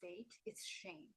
state, it's shame.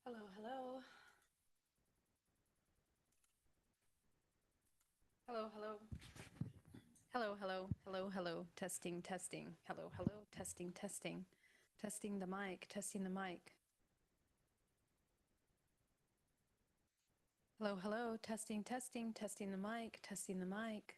Hello, hello. Hello, hello. Hello, hello, hello, hello. Testing, testing. Hello, hello. Testing, testing. Testing the mic, testing the mic. Hello, hello. Testing, testing, testing the mic, testing the mic.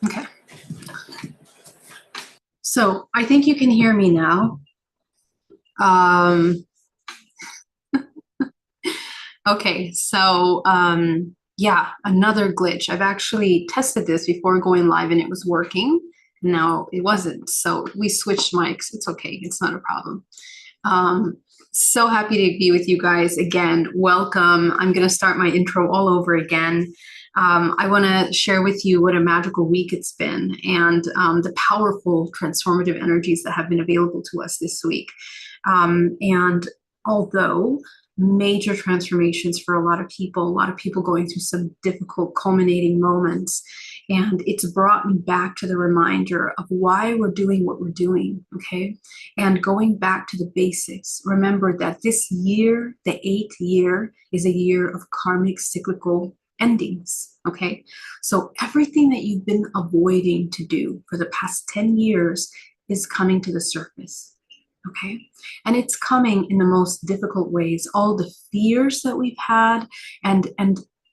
Okay. So I think you can hear me now. Okay, so Yeah, another glitch. I've actually tested this before going live and it was working. Now it wasn't. So we switched mics. It's okay. It's not a problem. Um, so happy to be with you guys again. Welcome. I'm going to start my intro all over again. I want to share with you what a magical week it's been and the powerful transformative energies that have been available to us this week. And although major transformations for a lot of people going through some difficult culminating moments, and it's brought me back to the reminder of why we're doing what we're doing, okay? And going back to the basics. Remember that this year, the 8th year, is a year of karmic cyclical endings, okay? So everything that you've been avoiding to do for the past 10 years is coming to the surface. Okay. And it's coming in the most difficult ways. All the fears that we've had and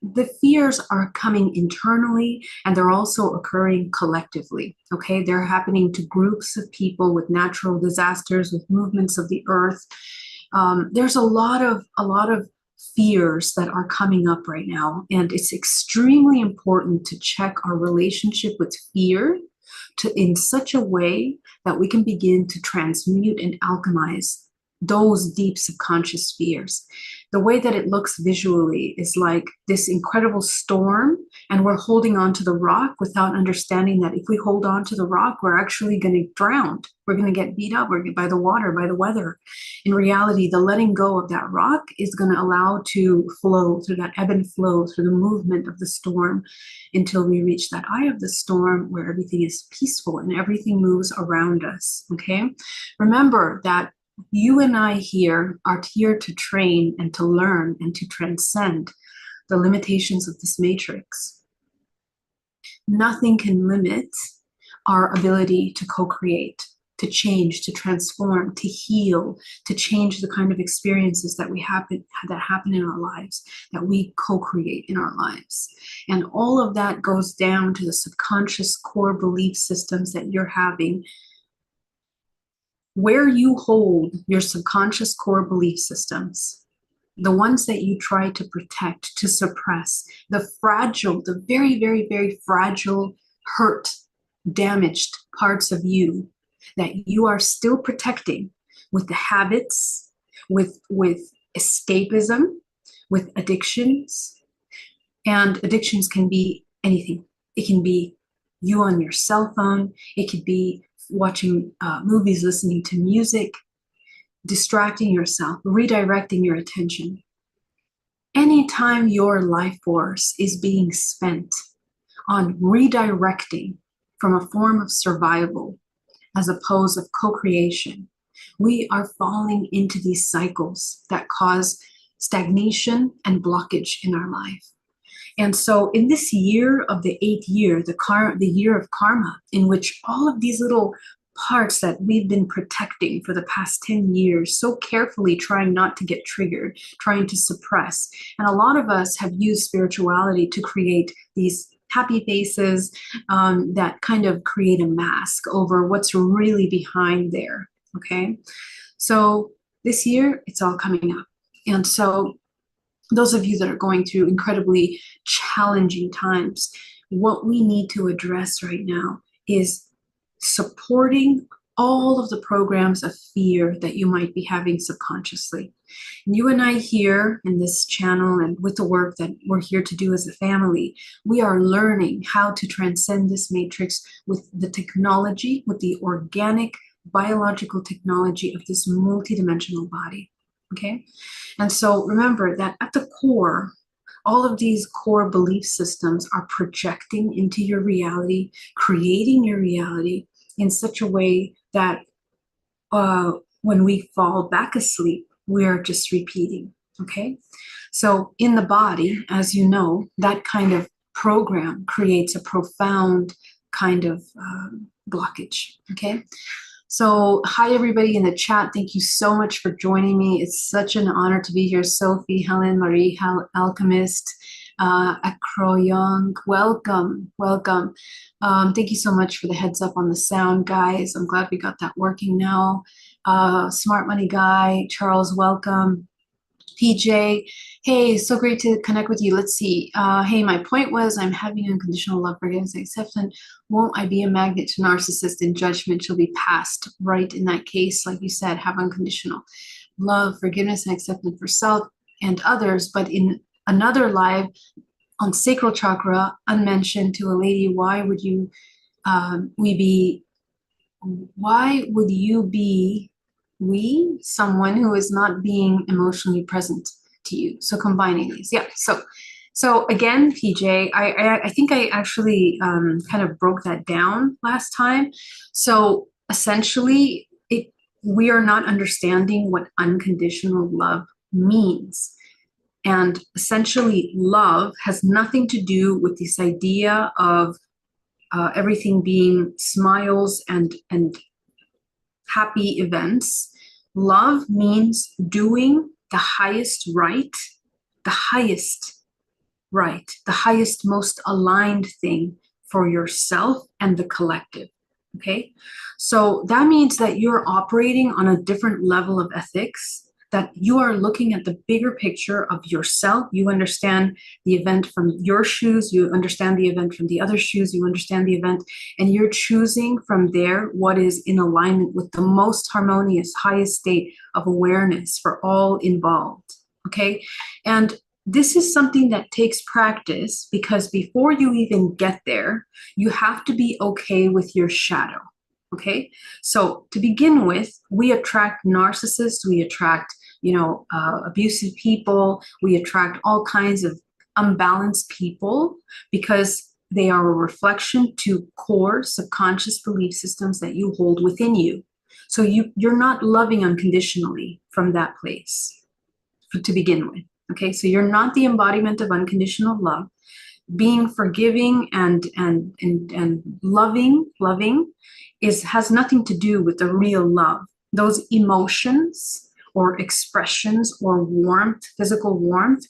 the fears are coming internally and they're also occurring collectively. Okay. They're happening to groups of people with natural disasters, with movements of the earth. There's a lot of fears that are coming up right now. And it's extremely important to check our relationship with fear in such a way that we can begin to transmute and alchemize those deep subconscious fears. The way that it looks visually is like this incredible storm, and we're holding on to the rock without understanding that if we hold on to the rock, we're actually going to drown. We're going to get beat up by the water, by the weather. In reality, the letting go of that rock is going to allow to flow through that ebb and flow through the movement of the storm until we reach that eye of the storm where everything is peaceful and everything moves around us, okay? Remember that you and I here are here to train and to learn and to transcend the limitations of this matrix. Nothing can limit our ability to co-create, to change, to transform, to heal, to change the kind of experiences that happen in our lives, that we co-create in our lives. And all of that goes down to the subconscious core belief systems that you're having. Where you hold your subconscious core belief systems, the ones that you try to protect, to suppress, the fragile, the very, very, very fragile, hurt, damaged parts of you that you are still protecting with the habits, with escapism, with addictions. And addictions can be anything. It can be you on your cell phone. It could be watching movies, listening to music, distracting yourself, redirecting your attention. Anytime your life force is being spent on redirecting from a form of survival as opposed of co-creation, we are falling into these cycles that cause stagnation and blockage in our life. And so in this year of the 8th year, the year of karma, in which all of these little parts that we've been protecting for the past 10 years, so carefully trying not to get triggered, trying to suppress. And a lot of us have used spirituality to create these happy faces that kind of create a mask over what's really behind there, okay? So this year, it's all coming up. And so those of you that are going through incredibly challenging times, what we need to address right now is supporting all of the programs of fear that you might be having subconsciously. And you and I here in this channel and with the work that we're here to do as a family, we are learning how to transcend this matrix with the technology, with the organic biological technology of this multidimensional body, okay? And so remember that at the core, all of these core belief systems are projecting into your reality, creating your reality in such a way that when we fall back asleep, we're just repeating, okay? So in the body, as you know, that kind of program creates a profound kind of blockage, okay? So hi, everybody in the chat. Thank you so much for joining me. It's such an honor to be here. Sophie, Helen, Marie, Alchemist, Acroyoung, welcome, welcome. Thank you so much for the heads up on the sound, guys. I'm glad we got that working now. Smart Money Guy, Charles, welcome. PJ, hey, so great to connect with you. Let's see. Hey, my point was I'm having unconditional love, forgiveness, and acceptance. Won't I be a magnet to narcissist and judgment shall be passed? Right, in that case, like you said, have unconditional love, forgiveness, and acceptance for self and others. But in another live on sacral chakra, unmentioned, to a lady, why would you be someone who is not being emotionally present to you? So combining these, yeah. So again, PJ, I think I actually kind of broke that down last time. So essentially, we are not understanding what unconditional love means. And essentially, love has nothing to do with this idea of everything being smiles and happy events. Love means doing the highest right, the highest, most aligned thing for yourself and the collective. Okay, so that means that you're operating on a different level of ethics, that you are looking at the bigger picture of yourself. You understand the event from your shoes, you understand the event from the other shoes, you understand the event, and you're choosing from there what is in alignment with the most harmonious, highest state of awareness for all involved. Okay, and this is something that takes practice, because before you even get there, you have to be okay with your shadow. Okay, so to begin with, we attract narcissists, we attract abusive people, we attract all kinds of unbalanced people, because they are a reflection to core subconscious belief systems that you hold within you. So you're not loving unconditionally from that place to begin with. Okay, so you're not the embodiment of unconditional love. Being forgiving and loving has nothing to do with the real love. Those emotions or expressions or warmth, physical warmth,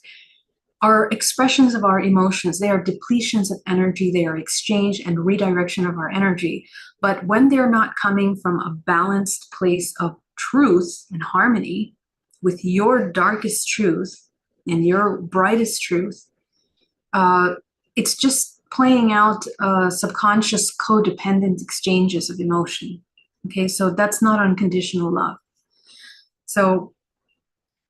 are expressions of our emotions. They are depletions of energy. They are exchange and redirection of our energy. But when they're not coming from a balanced place of truth and harmony with your darkest truth and your brightest truth, it's just playing out subconscious codependent exchanges of emotion. Okay, so that's not unconditional love. So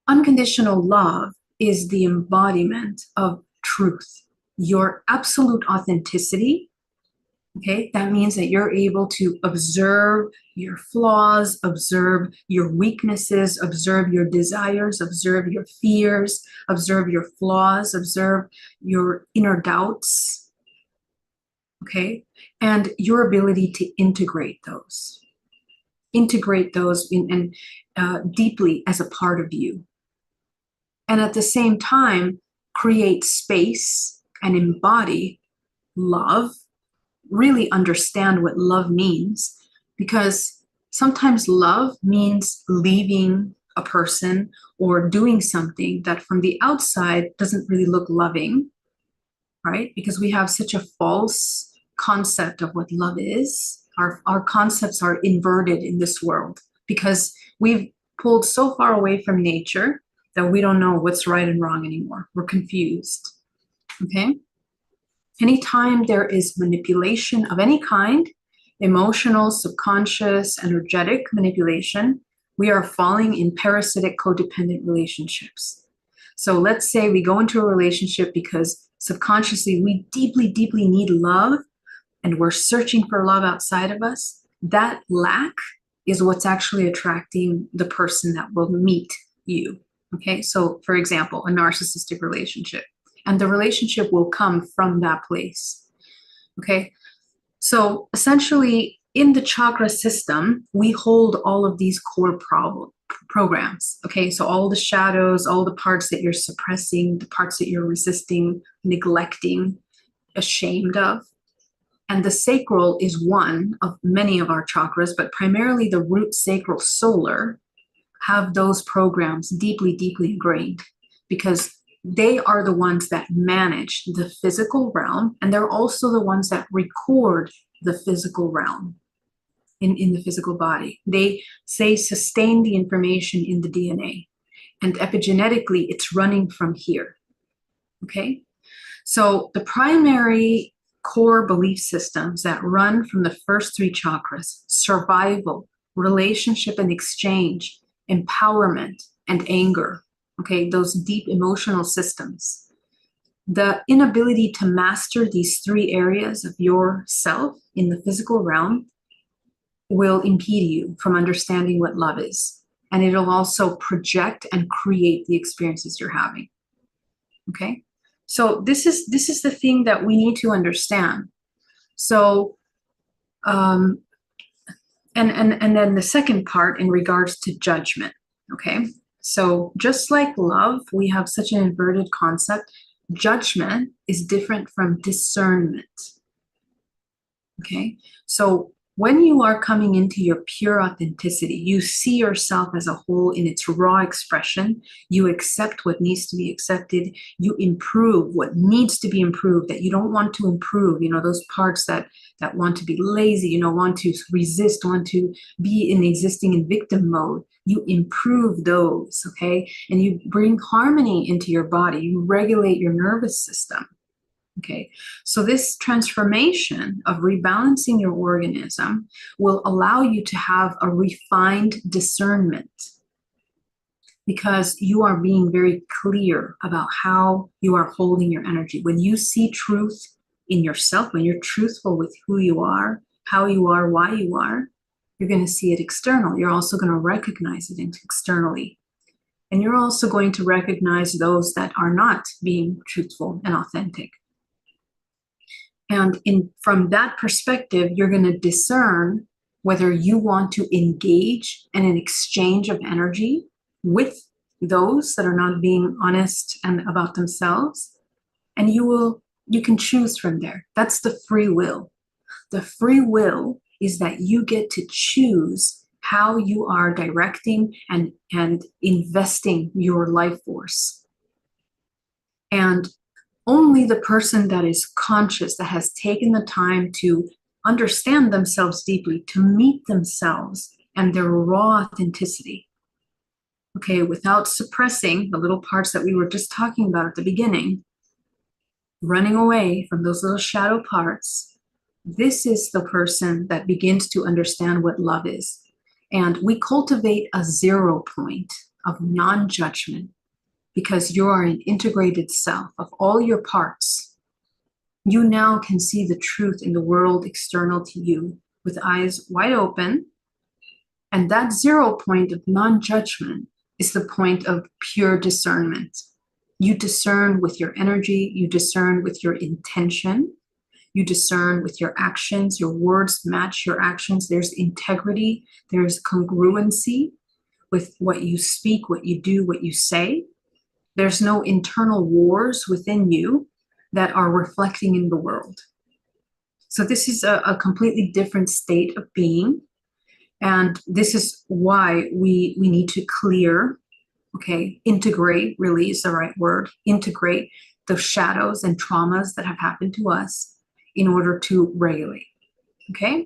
unconditional love is the embodiment of truth, your absolute authenticity. Okay, that means that you're able to observe your flaws, observe your weaknesses, observe your desires, observe your fears, observe your flaws, observe your inner doubts. Okay, and your ability to integrate those deeply as a part of you. And at the same time, create space and embody love, really understand what love means, because sometimes love means leaving a person or doing something that from the outside doesn't really look loving, right? Because we have such a false concept of what love is. Our concepts are inverted in this world because we've pulled so far away from nature that we don't know what's right and wrong anymore. We're confused, okay? Anytime there is manipulation of any kind, emotional, subconscious, energetic manipulation, we are falling in parasitic codependent relationships. So let's say we go into a relationship because subconsciously we deeply, deeply need love, and we're searching for love outside of us. That lack is what's actually attracting the person that will meet you. Okay, so for example, a narcissistic relationship, and the relationship will come from that place. Okay, so essentially in the chakra system, we hold all of these core programs. Okay, so all the shadows, all the parts that you're suppressing, the parts that you're resisting, neglecting, ashamed of. And the sacral is one of many of our chakras, but primarily the root sacral solar have those programs deeply, deeply ingrained, because they are the ones that manage the physical realm, and they're also the ones that record the physical realm in the physical body. They say sustain the information in the DNA. and epigenetically, it's running from here. Okay? So the primary core belief systems that run from the first three chakras: survival, relationship and exchange, empowerment, and anger. Okay, those deep emotional systems. The inability to master these three areas of yourself in the physical realm will impede you from understanding what love is. And it'll also project and create the experiences you're having. Okay? So this is the thing that we need to understand. So and then the second part in regards to judgment. Okay? So just like love, we have such an inverted concept. Judgment is different from discernment. Okay? So when you are coming into your pure authenticity, you see yourself as a whole in its raw expression. You accept what needs to be accepted. You improve what needs to be improved that you don't want to improve. You know, those parts that want to be lazy, you know, want to resist, want to be existing in victim mode. You improve those, okay? And you bring harmony into your body. You regulate your nervous system. Okay, so this transformation of rebalancing your organism will allow you to have a refined discernment because you are being very clear about how you are holding your energy. When you see truth in yourself, when you're truthful with who you are, how you are, why you are, you're going to see it external. You're also going to recognize it externally. And you're also going to recognize those that are not being truthful and authentic. And from that perspective, you're going to discern whether you want to engage in an exchange of energy with those that are not being honest and about themselves. And you can choose from there. That's the free will. The free will is that you get to choose how you are directing and investing your life force. And only the person that is conscious, that has taken the time to understand themselves deeply, to meet themselves and their raw authenticity, okay, without suppressing the little parts that we were just talking about at the beginning, running away from those little shadow parts, this is the person that begins to understand what love is. And we cultivate a 0 point of non-judgment, because you are an integrated self of all your parts. You now can see the truth in the world external to you with eyes wide open. And that 0 point of non-judgment is the point of pure discernment. You discern with your energy, you discern with your intention, you discern with your actions, your words match your actions. There's integrity, there's congruency with what you speak, what you do, what you say. There's no internal wars within you that are reflecting in the world. So this is a completely different state of being. And this is why we need to clear, okay, integrate really is the right word, integrate the shadows and traumas that have happened to us in order to regulate, okay?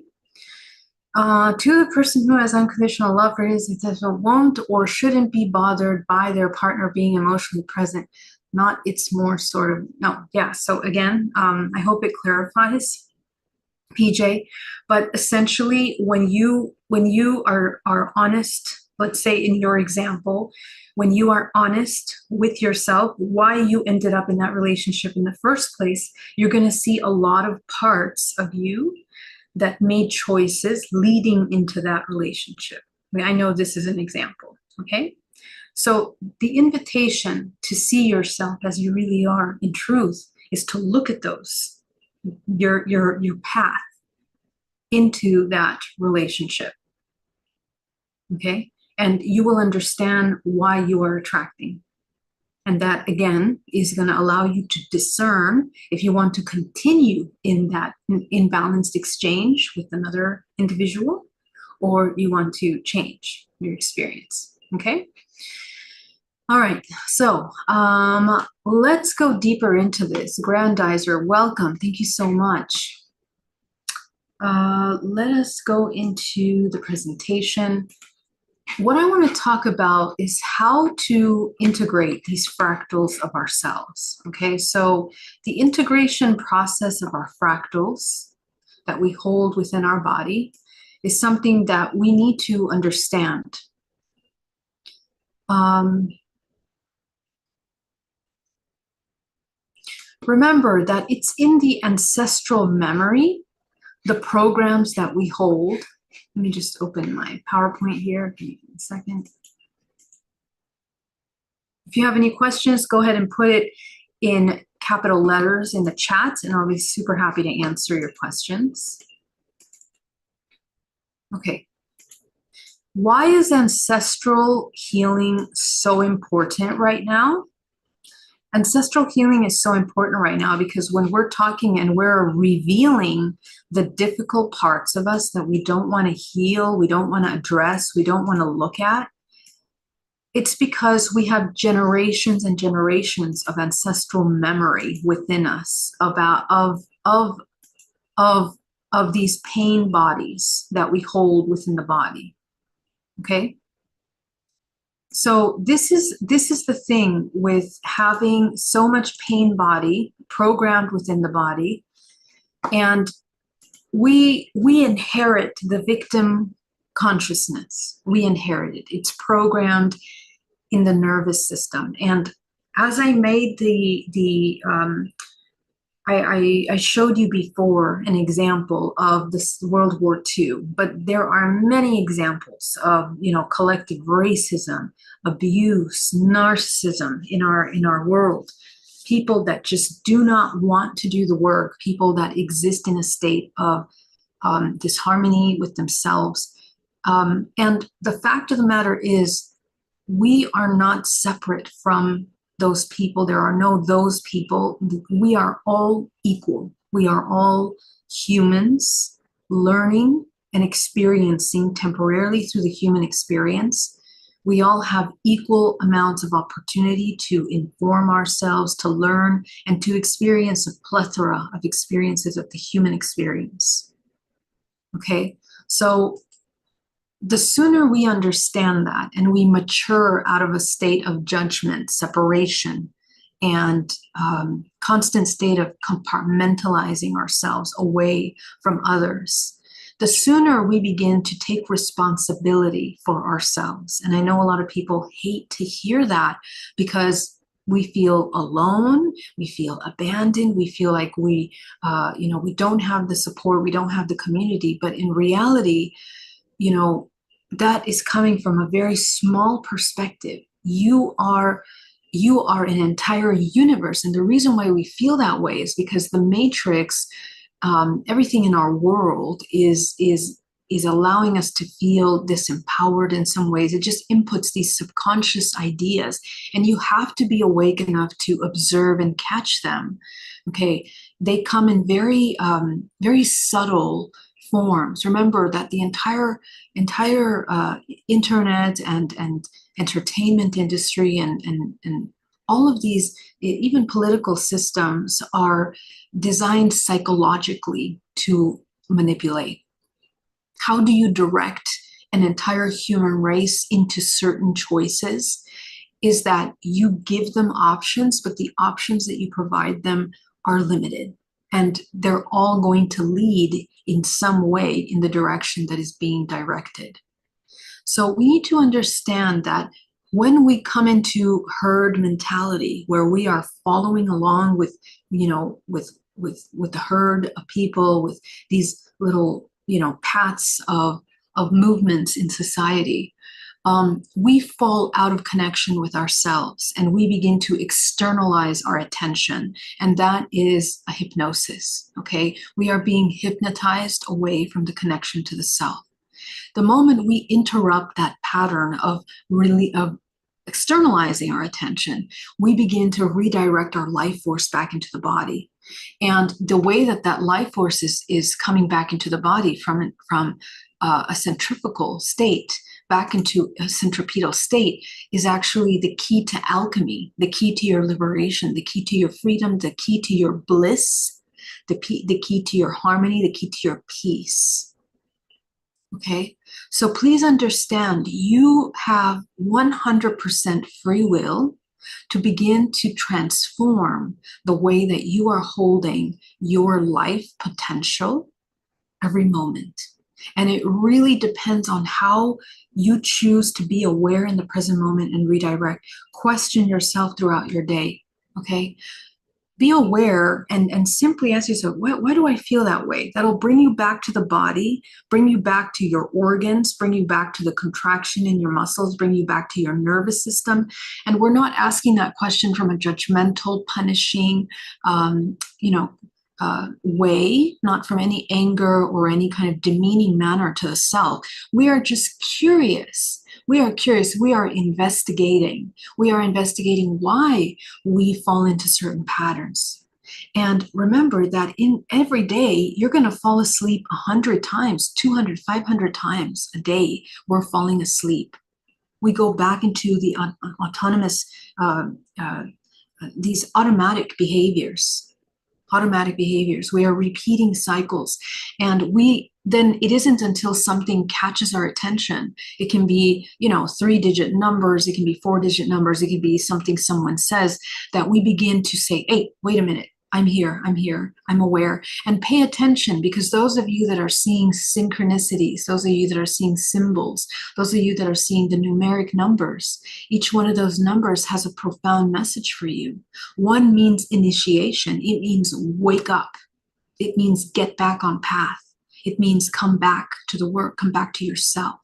To the person who has unconditional love for his, it says, won't or shouldn't be bothered by their partner being emotionally present. Not, it's more sort of, no, yeah. So again, I hope it clarifies, PJ. But essentially, when you are honest, let's say in your example, when you are honest with yourself, why you ended up in that relationship in the first place, you're going to see a lot of parts of you that made choices leading into that relationship. I mean, I know this is an example, okay? So the invitation to see yourself as you really are in truth is to look at those, your path into that relationship, okay? And you will understand why you are attracting. And that, again, is going to allow you to discern if you want to continue in that imbalanced exchange with another individual, or you want to change your experience, okay? All right, so let's go deeper into this. Grandizer, welcome. Thank you so much. Let us go into the presentation. what I want to talk about is how to integrate these fractals of ourselves. Okay, so the integration process of our fractals that we hold within our body is something that we need to understand. Remember that it's in the ancestral memory, the programs that we hold. Let me just open my PowerPoint here. Give me a second. If you have any questions, go ahead and put it in capital letters in the chat, and I'll be super happy to answer your questions. Okay. Why is ancestral healing so important right now? Ancestral healing is so important right now because when we're talking and we're revealing the difficult parts of us that we don't want to heal, we don't want to address, we don't want to look at, it's because we have generations and generations of ancestral memory within us of these pain bodies that we hold within the body. Okay? So this is the thing with having so much pain body programmed within the body, and we inherit the victim consciousness. We inherit it. It's programmed in the nervous system. And as I made I showed you before an example of this World War II, but there are many examples of, you know, collective racism, abuse, narcissism in our world. People that just do not want to do the work, people that exist in a state of disharmony with themselves. And the fact of the matter is, we are not separate from those people. There are no those people. We are all equal. We are all humans learning and experiencing temporarily through the human experience. We all have equal amounts of opportunity to inform ourselves, to learn, and to experience a plethora of experiences of the human experience. Okay, so the sooner we understand that and we mature out of a state of judgment, separation, and constant state of compartmentalizing ourselves away from others, the sooner we begin to take responsibility for ourselves. And I know a lot of people hate to hear that because we feel alone, we feel abandoned, we feel like we don't have the support, we don't have the community. But in reality, you know, that is coming from a very small perspective. You are an entire universe. And the reason why we feel that way is because the matrix, everything in our world is allowing us to feel disempowered in some ways. It just inputs these subconscious ideas, and you have to be awake enough to observe and catch them. Okay, they come in very, very subtle forms. Remember that the entire internet and entertainment industry and all of these, even political systems, are designed psychologically to manipulate. How do you direct an entire human race into certain choices? Is that you give them options, but the options that you provide them are limited. And they're all going to lead in some way in the direction that is being directed. So we need to understand that when we come into herd mentality, where we are following along with, with the herd of people, with these little, paths of movements in society, we fall out of connection with ourselves and we begin to externalize our attention. And that is a hypnosis, okay? We are being hypnotized away from the connection to the self. The moment we interrupt that pattern of externalizing our attention, we begin to redirect our life force back into the body. And the way that life force is coming back into the body from a centrifugal state back into a centripetal state is actually the key to alchemy, the key to your liberation, the key to your freedom, the key to your bliss, the key to your harmony, the key to your peace. Okay, so please understand you have 100% free will to begin to transform the way that you are holding your life potential every moment. And it really depends on how you choose to be aware in the present moment and redirect. Question yourself throughout your day, okay? Be aware and simply ask yourself, why do I feel that way? That'll bring you back to the body, bring you back to your organs, bring you back to the contraction in your muscles, bring you back to your nervous system. And we're not asking that question from a judgmental, punishing, way, not from any anger or any kind of demeaning manner to the self. We are just curious. We are curious. We are investigating. We are investigating why we fall into certain patterns. And remember that in every day, you're going to fall asleep 100 times, 200, 500 times a day. We're falling asleep. We go back into the autonomous, these automatic behaviors. We are repeating cycles. And then it isn't until something catches our attention. It can be, 3-digit numbers. It can be 4-digit numbers. It can be something someone says that we begin to say, hey, wait a minute. I'm here, I'm aware, and pay attention, because those of you that are seeing synchronicities, those of you that are seeing symbols, those of you that are seeing the numeric numbers, each one of those numbers has a profound message for you. 1 means initiation. It means wake up. It means get back on path. It means come back to the work, come back to yourself.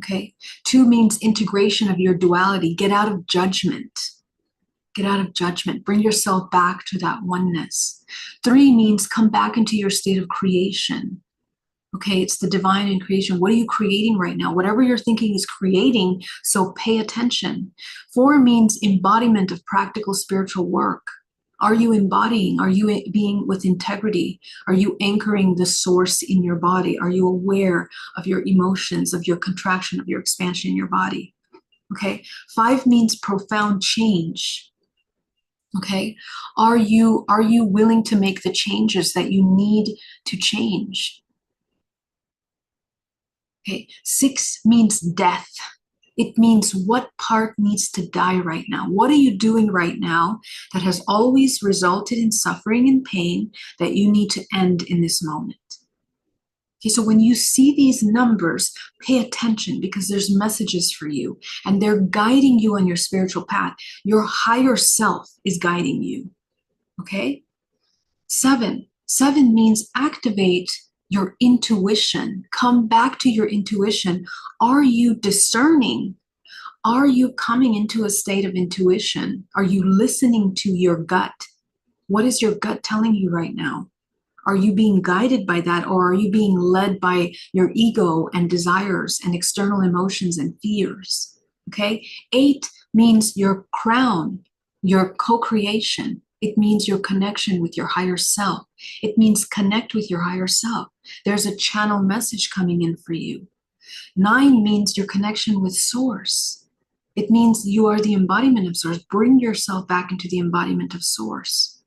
Okay. 2 means integration of your duality. Get out of judgment. Get out of judgment. Bring yourself back to that oneness. 3 means come back into your state of creation. Okay, it's the divine in creation. What are you creating right now? Whatever you're thinking is creating, so pay attention. 4 means embodiment of practical spiritual work. Are you embodying? Are you being with integrity? Are you anchoring the source in your body? Are you aware of your emotions, of your contraction, of your expansion in your body? Okay, 5 means profound change. Okay, are you willing to make the changes that you need to change? Okay, 6 means death. It means what part needs to die right now? What are you doing right now that has always resulted in suffering and pain that you need to end in this moment? Okay, so when you see these numbers, pay attention, because there's messages for you and they're guiding you on your spiritual path. Your higher self is guiding you. Okay? 7 means activate your intuition. Come back to your intuition. Are you discerning? Are you coming into a state of intuition? Are you listening to your gut? What is your gut telling you right now? Are you being guided by that, or are you being led by your ego and desires and external emotions and fears? Okay? 8 means your crown, your co-creation. It means your connection with your higher self. It means connect with your higher self. There's a channel message coming in for you. 9 means your connection with source. It means you are the embodiment of source. Bring yourself back into the embodiment of source.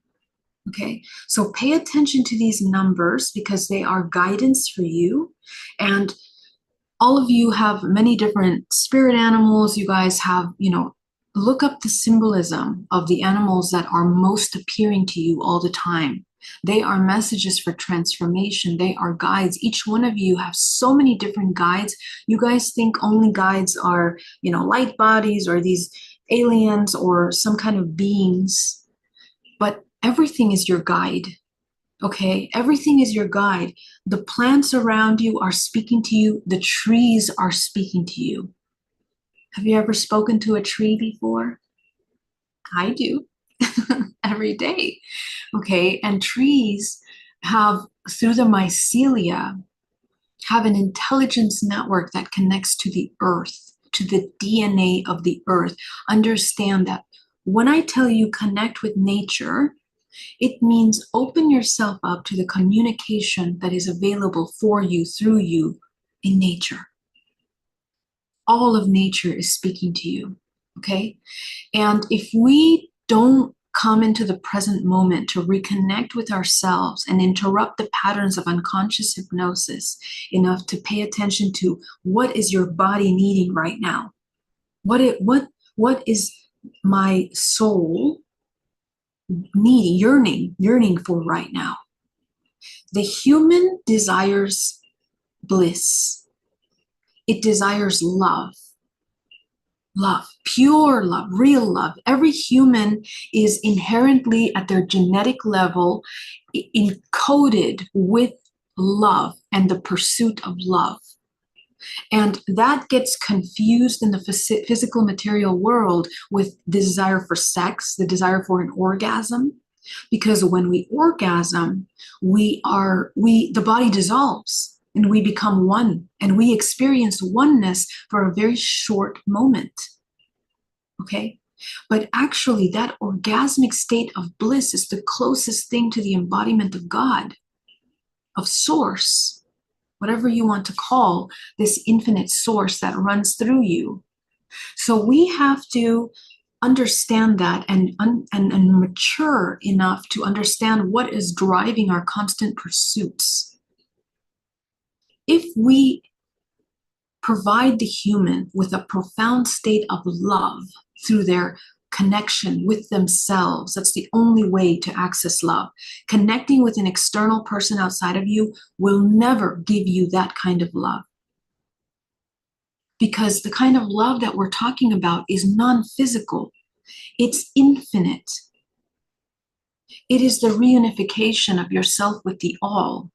Okay, so pay attention to these numbers, because they are guidance for you. And all of you have many different spirit animals. You guys have, look up the symbolism of the animals that are most appearing to you all the time. They are messages for transformation. They are guides. Each one of you have so many different guides. You guys think only guides are, light bodies or these aliens or some kind of beings. But everything is your guide. Okay, everything is your guide. The plants around you are speaking to you. The trees are speaking to you. Have you ever spoken to a tree before? I do every day. Okay, and trees have, through the mycelia, have an intelligence network that connects to the earth, to the DNA of the earth. Understand that when I tell you connect with nature, it means open yourself up to the communication that is available for you, through you, in nature. All of nature is speaking to you, okay? And if we don't come into the present moment, to reconnect with ourselves and interrupt the patterns of unconscious hypnosis enough to pay attention to what is your body needing right now? What is my soul needing, yearning for right now? The human desires bliss. It desires love. Love, pure love, real love. Every human is inherently at their genetic level encoded with love and the pursuit of love. And that gets confused in the physical material world with the desire for sex, the desire for an orgasm. Because when we orgasm, the body dissolves and we become one, and we experience oneness for a very short moment. Okay? But actually, that orgasmic state of bliss is the closest thing to the embodiment of God, of source, whatever you want to call this infinite source that runs through you. So we have to understand that and mature enough to understand what is driving our constant pursuits. If we provide the human with a profound state of love through their connection with themselves, that's the only way to access love. Connecting with an external person outside of you will never give you that kind of love. Because the kind of love that we're talking about is non-physical. It's infinite. It is the reunification of yourself with the all.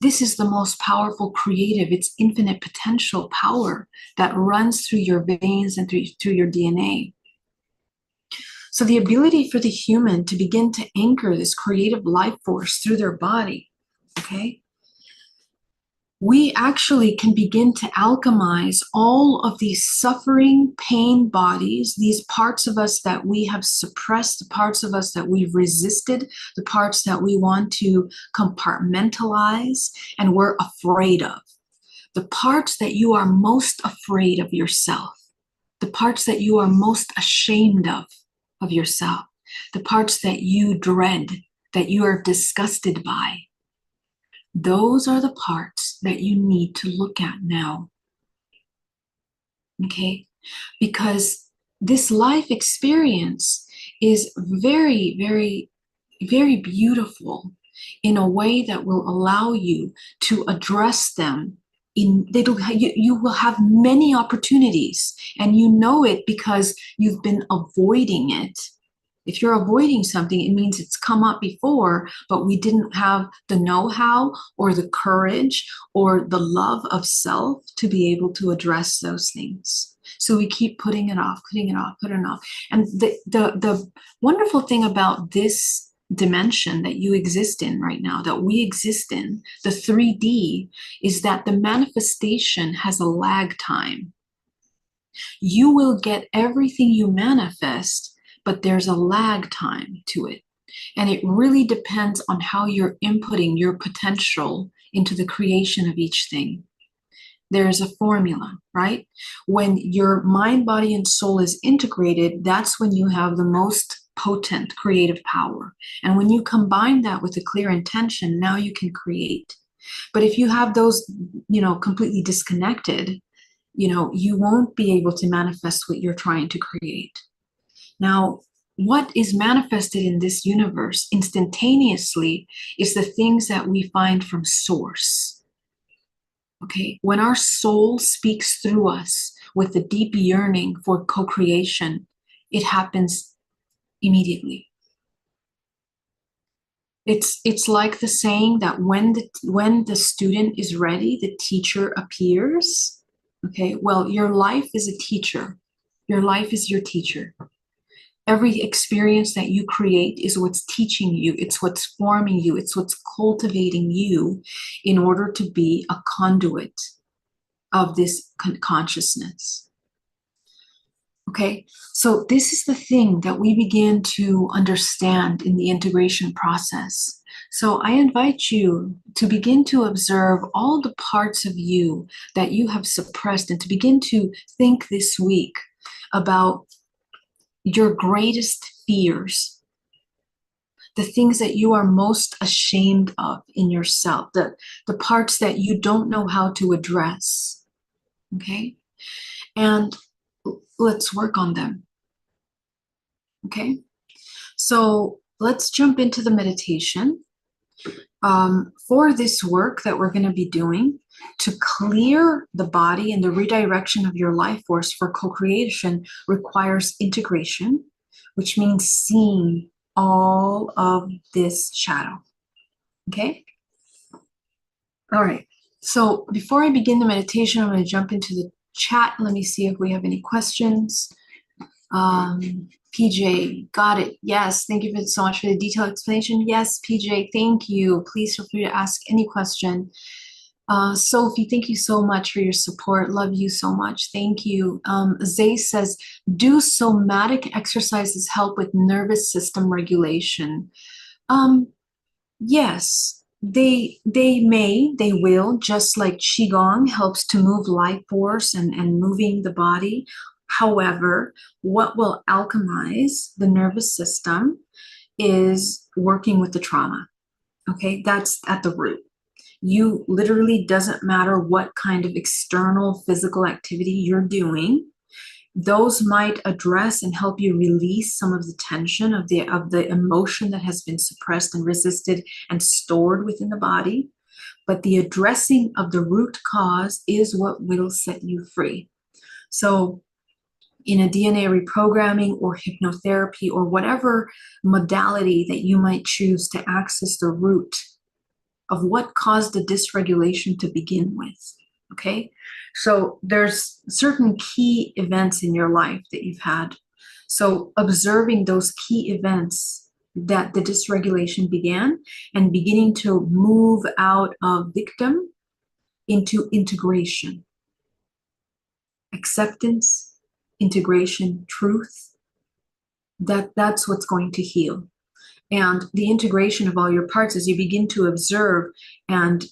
This is the most powerful creative, it's infinite potential power that runs through your veins and through your DNA. So the ability for the human to begin to anchor this creative life force through their body, okay? We actually can begin to alchemize all of these suffering, pain bodies, these parts of us that we have suppressed, the parts of us that we've resisted, the parts that we want to compartmentalize and we're afraid of. The parts that you are most afraid of yourself, the parts that you are most ashamed of yourself, the parts that you dread, that you are disgusted by. Those are the parts that you need to look at now. Okay? Because this life experience is very, very, very beautiful in a way that will allow you to address them. You will have many opportunities, and you know it because you've been avoiding it. If you're avoiding something, it means it's come up before, but we didn't have the know-how or the courage or the love of self to be able to address those things. So we keep putting it off, putting it off, putting it off. And the wonderful thing about this dimension that you exist in right now, that we exist in, the 3D, is that the manifestation has a lag time. You will get everything you manifest, but there's a lag time to it. And it really depends on how you're inputting your potential into the creation of each thing. There's a formula, right? When your mind, body, and soul is integrated, that's when you have the most potent creative power. And when you combine that with a clear intention, now you can create. But if you have those, completely disconnected, you won't be able to manifest what you're trying to create. Now, what is manifested in this universe instantaneously is the things that we find from source. Okay, when our soul speaks through us with the deep yearning for co-creation, it happens immediately. It's like the saying that when the student is ready, the teacher appears. Okay, well, your life is a teacher. Your life is your teacher. Every experience that you create is what's teaching you. It's what's forming you. It's what's cultivating you in order to be a conduit of this consciousness. Okay, so this is the thing that we begin to understand in the integration process. So I invite you to begin to observe all the parts of you that you have suppressed and to begin to think this week about your greatest fears, the things that you are most ashamed of in yourself, the parts that you don't know how to address, okay? And let's work on them, okay? So let's jump into the meditation. For this work that we're going to be doing to clear the body, and the redirection of your life force for co-creation requires integration, which means seeing all of this shadow. Okay? All right. So before I begin the meditation, I'm going to jump into the chat. Let me see if we have any questions. PJ, got it. Yes, thank you so much for the detailed explanation. Yes, PJ, thank you. Please feel free to ask any question. Sophie, thank you so much for your support. Love you so much. Thank you. Zay says, do somatic exercises help with nervous system regulation? Yes, they will, just like Qigong helps to move life force and moving the body. However, what will alchemize the nervous system is working with the trauma. Okay, that's at the root. You literally, doesn't matter what kind of external physical activity you're doing, those might address and help you release some of the tension of the emotion that has been suppressed and resisted and stored within the body. But the addressing of the root cause is what will set you free. So in a DNA reprogramming or hypnotherapy or whatever modality that you might choose to access the root of what caused the dysregulation to begin with, okay? So there's certain key events in your life that you've had. So observing those key events that the dysregulation began and beginning to move out of victim into integration, acceptance, integration, truth, that's what's going to heal. And the integration of all your parts as you begin to observe, and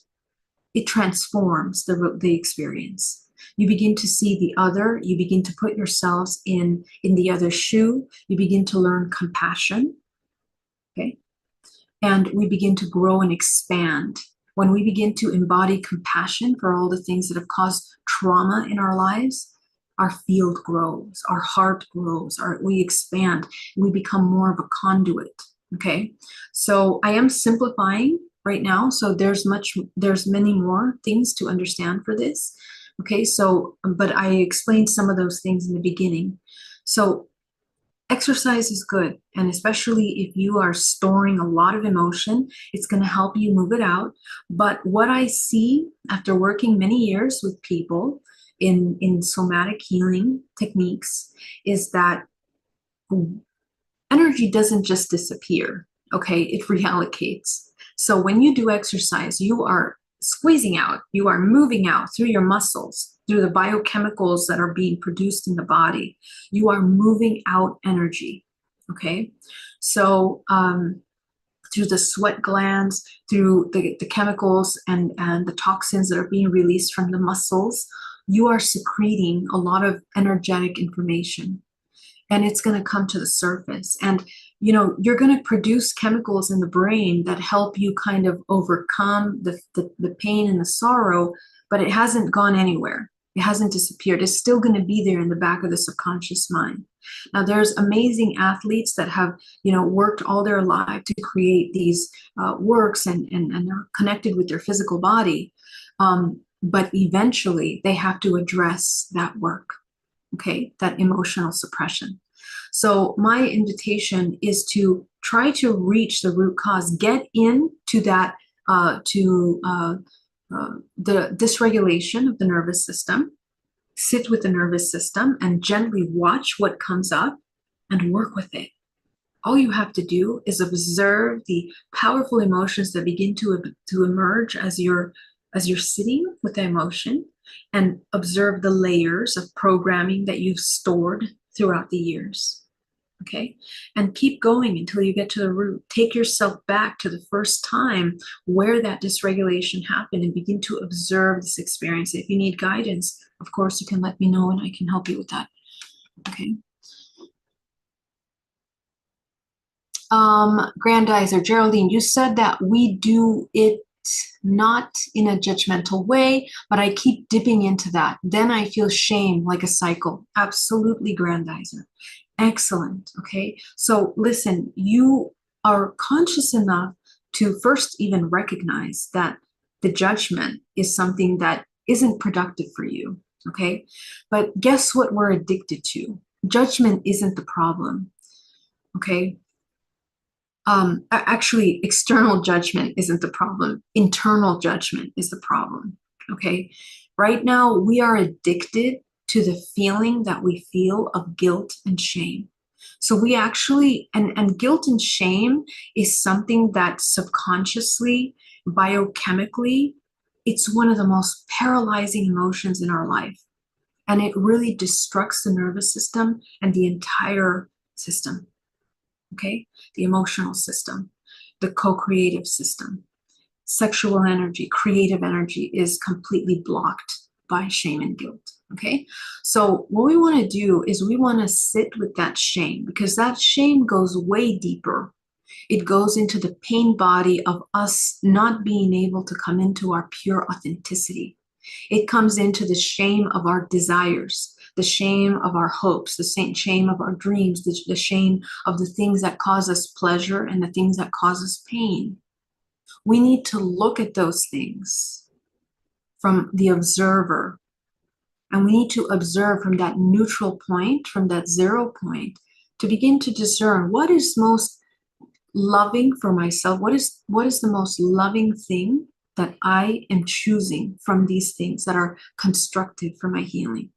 it transforms the experience. You begin to see the other, you begin to put yourselves in the other's shoe, you begin to learn compassion, okay? And we begin to grow and expand. When we begin to embody compassion for all the things that have caused trauma in our lives, our field grows, our heart grows, we expand, we become more of a conduit, okay? So I am simplifying right now, so there's many more things to understand for this, okay? So, but I explained some of those things in the beginning. So exercise is good, and especially if you are storing a lot of emotion, it's going to help you move it out. But what I see after working many years with people in somatic healing techniques is that energy doesn't just disappear, okay? It reallocates. So when you do exercise, you are squeezing out, you are moving out through your muscles, through the biochemicals that are being produced in the body. You are moving out energy, okay? So through the sweat glands, through the chemicals and the toxins that are being released from the muscles, you are secreting a lot of energetic information, and it's going to come to the surface. And you know, you're going to produce chemicals in the brain that help you kind of overcome the pain and the sorrow, but it hasn't gone anywhere. It hasn't disappeared. It's still going to be there in the back of the subconscious mind. Now, there's amazing athletes that have, you know, worked all their life to create these works and are connected with their physical body. But eventually they have to address that work, okay, that emotional suppression. So my invitation is to try to reach the root cause, get into that, the dysregulation of the nervous system, sit with the nervous system and gently watch what comes up and work with it. All you have to do is observe the powerful emotions that begin to emerge as you're sitting with the emotion, and observe the layers of programming that you've stored throughout the years. Okay, and keep going until you get to the root. Take yourself back to the first time where that dysregulation happened and begin to observe this experience. If you need guidance, of course, you can let me know and I can help you with that. Okay. Grandizer, Geraldine, you said that we do it not in a judgmental way, but I keep dipping into that. Then I feel shame like a cycle. Absolutely, Grandizer. Excellent. Okay. So listen, you are conscious enough to first even recognize that the judgment is something that isn't productive for you. Okay. But guess what we're addicted to? Judgment isn't the problem. Okay. Actually, external judgment isn't the problem. Internal judgment is the problem. Okay. Right now, we are addicted to the feeling that we feel of guilt and shame. So we actually, and guilt and shame is something that subconsciously, biochemically, it's one of the most paralyzing emotions in our life. And it really destructs the nervous system and the entire system. Okay, the emotional system, the co-creative system, sexual energy, creative energy is completely blocked by shame and guilt. Okay, so what we want to do is we want to sit with that shame, because that shame goes way deeper. It goes into the pain body of us not being able to come into our pure authenticity. It comes into the shame of our desires, the shame of our hopes, the shame of our dreams, the shame of the things that cause us pleasure and the things that cause us pain. We need to look at those things from the observer. And we need to observe from that neutral point, from that 0 point, to begin to discern what is most loving for myself. What is the most loving thing that I am choosing from these things that are constructive for my healing?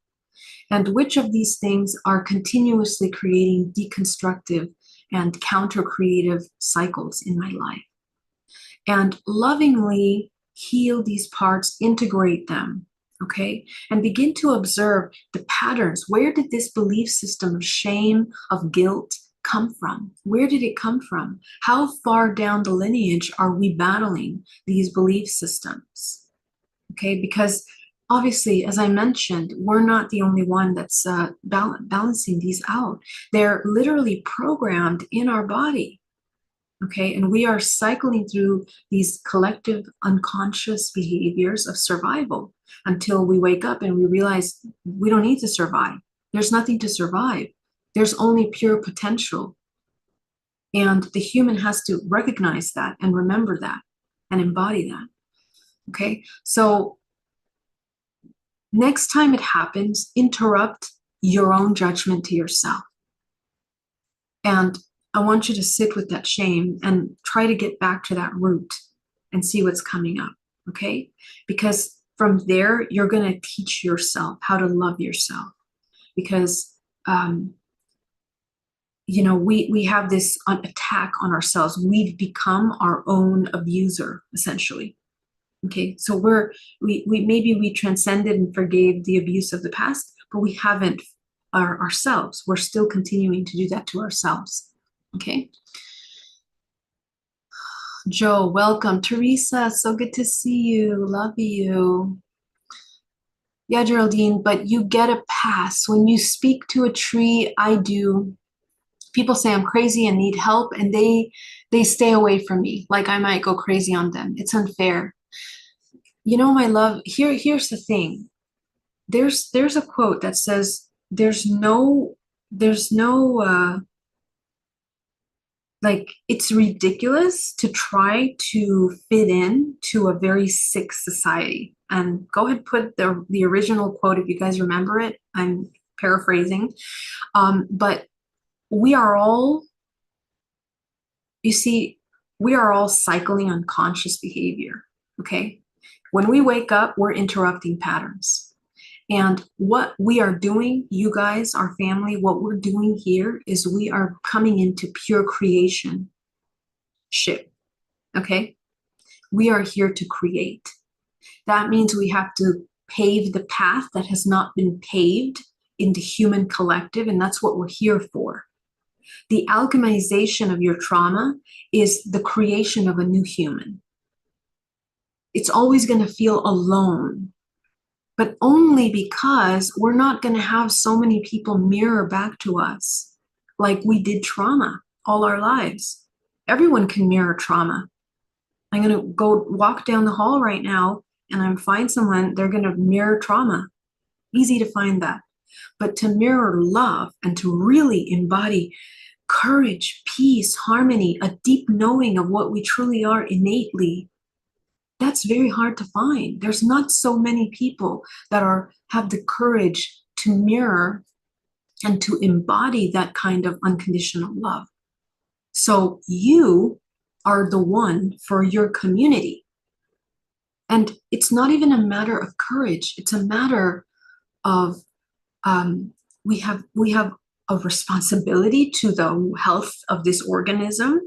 And which of these things are continuously creating deconstructive and counter-creative cycles in my life? And lovingly heal these parts, integrate them, okay? And begin to observe the patterns. Where did this belief system of shame, of guilt come from? Where did it come from? How far down the lineage are we battling these belief systems? Okay, because obviously, as I mentioned, we're not the only one that's balancing these out. They're literally programmed in our body. Okay, and we are cycling through these collective unconscious behaviors of survival until we wake up and we realize we don't need to survive. There's nothing to survive. There's only pure potential. And the human has to recognize that and remember that and embody that. Okay, so next time it happens, interrupt your own judgment to yourself. And I want you to sit with that shame and try to get back to that root and see what's coming up, okay? Because from there, you're going to teach yourself how to love yourself. Because, you know, we have this attack on ourselves. We've become our own abuser, essentially. Okay, so we maybe we transcended and forgave the abuse of the past, but we haven't ourselves. We're still continuing to do that to ourselves. Okay. Joe, welcome. Teresa, so good to see you. Love you. Yeah, Geraldine, but you get a pass. When you speak to a tree, I do. People say I'm crazy and need help, and they stay away from me, like I might go crazy on them. It's unfair. You know, my love, here's the thing. There's a quote that says, there's no like, it's ridiculous to try to fit in to a very sick society. And go ahead, put the original quote if you guys remember it. I'm paraphrasing. But we are all, you see, we are all cycling unconscious behavior, okay? When we wake up, we're interrupting patterns. And what we are doing, you guys, our family, what we're doing here is we are coming into pure creation ship, okay? We are here to create. That means we have to pave the path that has not been paved in the human collective, and that's what we're here for. The alchemization of your trauma is the creation of a new human. It's always going to feel alone, but only because we're not going to have so many people mirror back to us like we did trauma. all our lives. Everyone can mirror trauma. I'm going to go walk down the hall right now and I'm find someone, they're going to mirror trauma. Easy to find that. But to mirror love and to really embody courage, peace, harmony, a deep knowing of what we truly are innately, that's very hard to find. There's not so many people that have the courage to mirror and to embody that kind of unconditional love. So you are the one for your community. And it's not even a matter of courage. It's a matter of we have a responsibility to the health of this organism,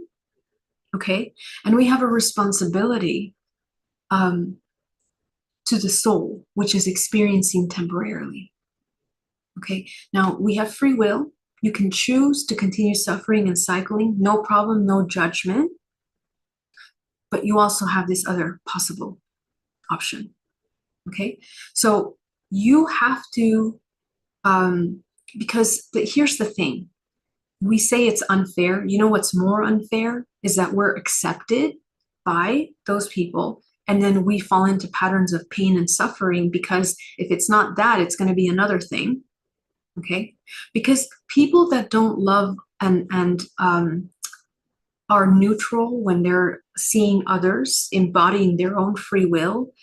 okay? And we have a responsibility to the soul, which is experiencing temporarily, okay? Now, we have free will. You can choose to continue suffering and cycling, no problem, no judgment. But you also have this other possible option, okay? So you have to, because here's the thing. We say it's unfair. You know what's more unfair is that we're accepted by those people, and then we fall into patterns of pain and suffering because if it's not that, it's going to be another thing, okay? Because people that don't love and are neutral when they're seeing others, embodying their own free will,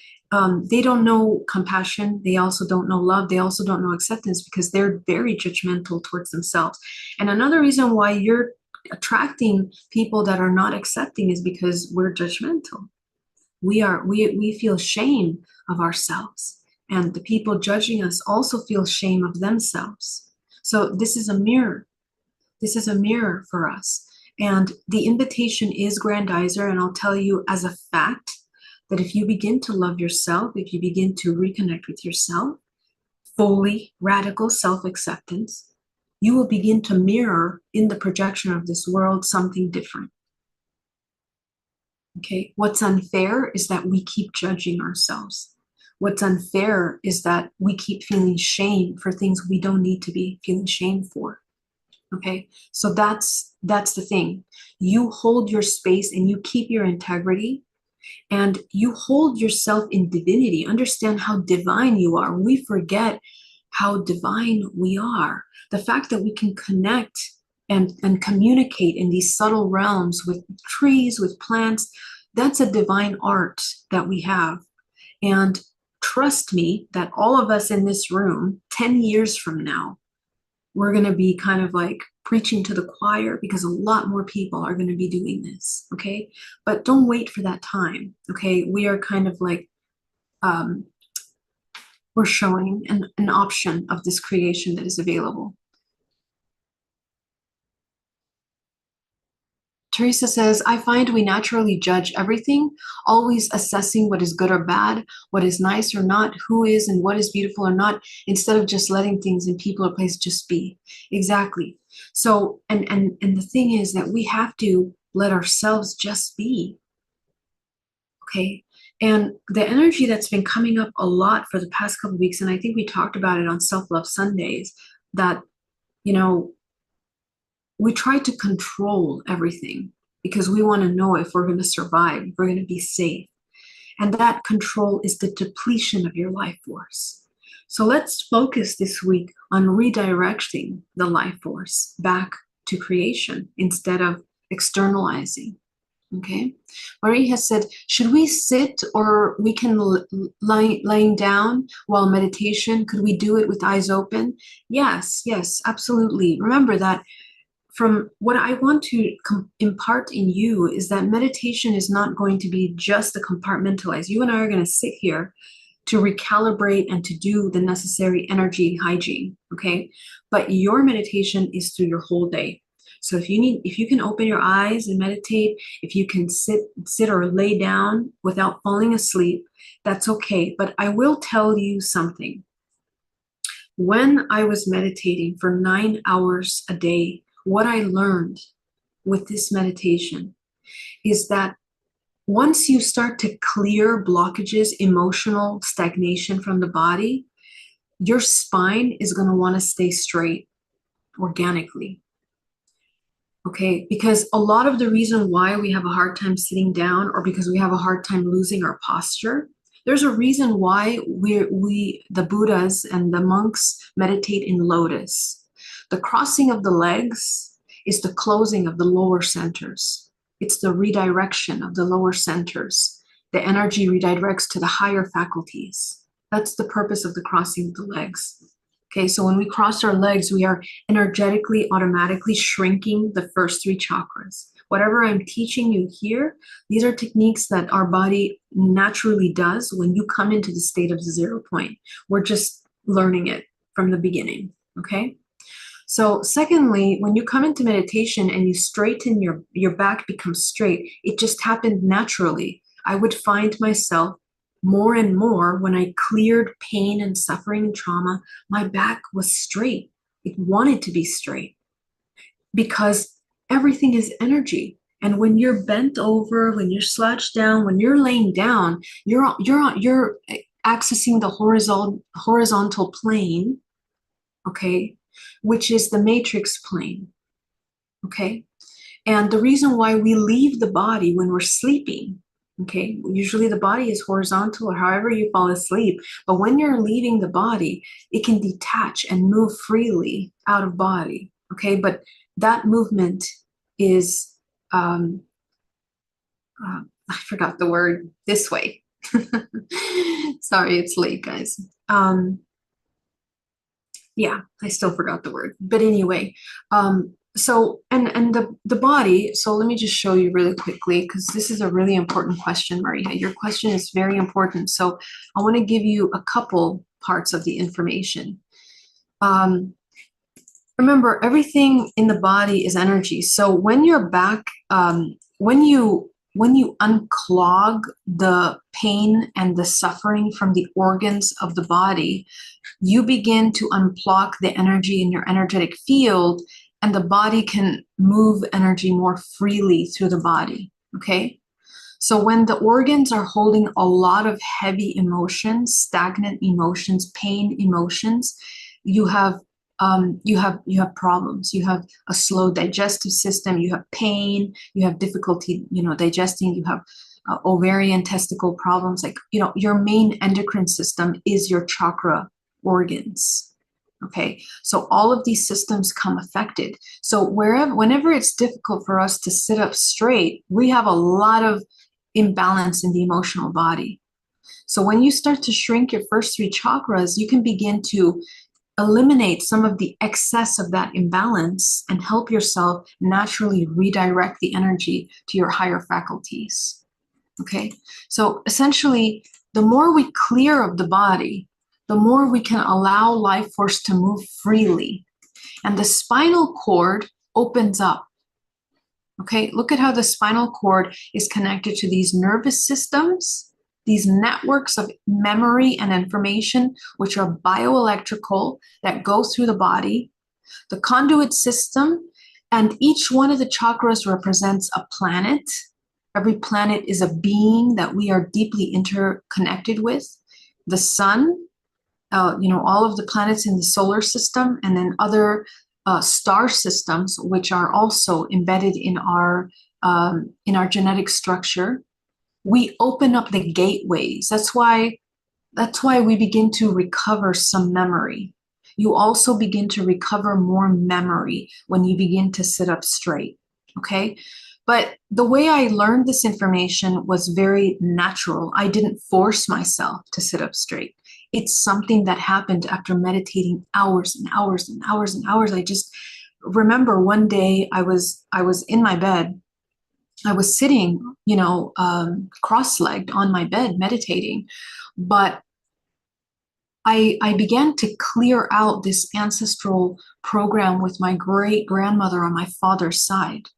they don't know compassion. They also don't know love. They also don't know acceptance because they're very judgmental towards themselves. And another reason why you're attracting people that are not accepting is because we're judgmental. We feel shame of ourselves, and the people judging us also feel shame of themselves. So this is a mirror. This is a mirror for us. And the invitation is grandizer. And I'll tell you as a fact that if you begin to love yourself, if you begin to reconnect with yourself, fully radical self-acceptance, you will begin to mirror in the projection of this world something different. Okay, what's unfair is that we keep judging ourselves. What's unfair is that we keep feeling shame for things we don't need to be feeling shame for. Okay, so that's the thing. You hold your space and you keep your integrity and you hold yourself in divinity. Understand how divine you are. We forget how divine we are. The fact that we can connect and communicate in these subtle realms with trees, with plants, that's a divine art that we have. And trust me that all of us in this room, 10 years from now, we're going to be kind of like preaching to the choir because a lot more people are going to be doing this, okay? But don't wait for that time, okay? We are kind of like, we're showing an option of this creation that is available. Teresa says, I find we naturally judge everything, always assessing what is good or bad, what is nice or not, who is and what is beautiful or not, instead of just letting things and people or places just be. Exactly. So, and the thing is that we have to let ourselves just be. Okay. And the energy that's been coming up a lot for the past couple of weeks, and I think we talked about it on Self-Love Sundays, that, you know, we try to control everything because we want to know if we're going to survive, if we're going to be safe. And that control is the depletion of your life force. So let's focus this week on redirecting the life force back to creation instead of externalizing. Okay. Marie has said, should we sit or we can lying down while meditation? Could we do it with eyes open? Yes, absolutely. Remember that from what I want to impart in you is that meditation is not going to be just a compartmentalize. You and I are going to sit here to recalibrate and to do the necessary energy hygiene, okay? But your meditation is through your whole day. So if you can open your eyes and meditate, if you can sit or lay down without falling asleep, that's okay. But I will tell you something. When I was meditating for 9 hours a day, what I learned with this meditation is that once you start to clear blockages, emotional stagnation from the body, your spine is going to want to stay straight organically. Okay, because a lot of the reason why we have a hard time sitting down, or because we have a hard time losing our posture, there's a reason why the Buddhas and the monks meditate in lotus. The crossing of the legs is the closing of the lower centers. It's the redirection of the lower centers. The energy redirects to the higher faculties. That's the purpose of the crossing of the legs. Okay, so when we cross our legs, we are energetically, automatically shrinking the first three chakras. Whatever I'm teaching you here, these are techniques that our body naturally does when you come into the state of the 0 point. We're just learning it from the beginning, okay? So secondly, when you come into meditation and you straighten your back becomes straight, it just happened naturally. I would find myself more and more when I cleared pain and suffering and trauma, my back was straight. It wanted to be straight because everything is energy. And when you're bent over, when you're slouched down, when you're laying down, you're accessing the horizontal plane, okay, which is the matrix plane, okay? And the reason why we leave the body when we're sleeping, okay, usually the body is horizontal or however you fall asleep, but when you're leaving the body, it can detach and move freely out of body, okay? But that movement is, I forgot the word, this way. Sorry, it's late, guys. Yeah, I still forgot the word. But anyway, so and the body, so let me just show you really quickly, because this is a really important question, Maria. Your question is very important. So I want to give you a couple parts of the information. Remember, everything in the body is energy. So when you're back, when you unclog the pain and the suffering from the organs of the body, you begin to unblock the energy in your energetic field, and the body can move energy more freely through the body, okay? So when the organs are holding a lot of heavy emotions, stagnant emotions, pain emotions, you have problems. You have a slow digestive system, you have pain, you have difficulty, digesting, you have ovarian, testicle problems. Like, your main endocrine system is your chakra organs. Okay, so all of these systems come affected. So whenever it's difficult for us to sit up straight, we have a lot of imbalance in the emotional body. So when you start to shrink your first three chakras, you can begin to eliminate some of the excess of that imbalance and help yourself naturally redirect the energy to your higher faculties. Okay, so essentially, the more we clear of the body, the more we can allow life force to move freely, and the spinal cord opens up. Okay, look at how the spinal cord is connected to these nervous systems, these networks of memory and information, which are bioelectrical, that go through the body, the conduit system, and each one of the chakras represents a planet. Every planet is a being that we are deeply interconnected with. The sun, all of the planets in the solar system, and then other star systems, which are also embedded in our genetic structure. We open up the gateways. That's why we begin to recover some memory. You also begin to recover more memory when you begin to sit up straight, okay? But the way I learned this information was very natural. I didn't force myself to sit up straight. It's something that happened after meditating hours and hours and hours and hours. I just remember one day I was in my bed. I was sitting, cross-legged on my bed meditating, but I began to clear out this ancestral program with my great-grandmother on my father's side.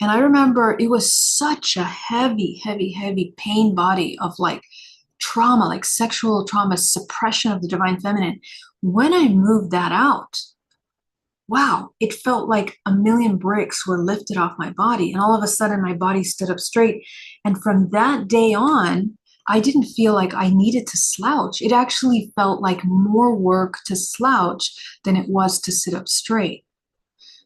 And I remember it was such a heavy, heavy, heavy pain body of like trauma, like sexual trauma, suppression of the divine feminine. When I moved that out, wow, it felt like a million bricks were lifted off my body. And all of a sudden my body stood up straight. And from that day on, I didn't feel like I needed to slouch. It actually felt like more work to slouch than it was to sit up straight.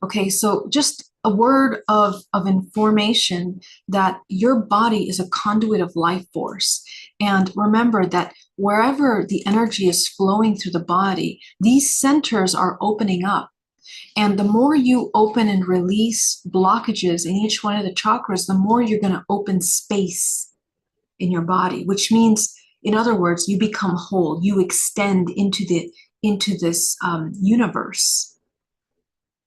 Okay, so just a word of information that your body is a conduit of life force. And remember that wherever the energy is flowing through the body, these centers are opening up. And the more you open and release blockages in each one of the chakras, the more you're going to open space in your body, which means, in other words, you become whole. You extend into this universe.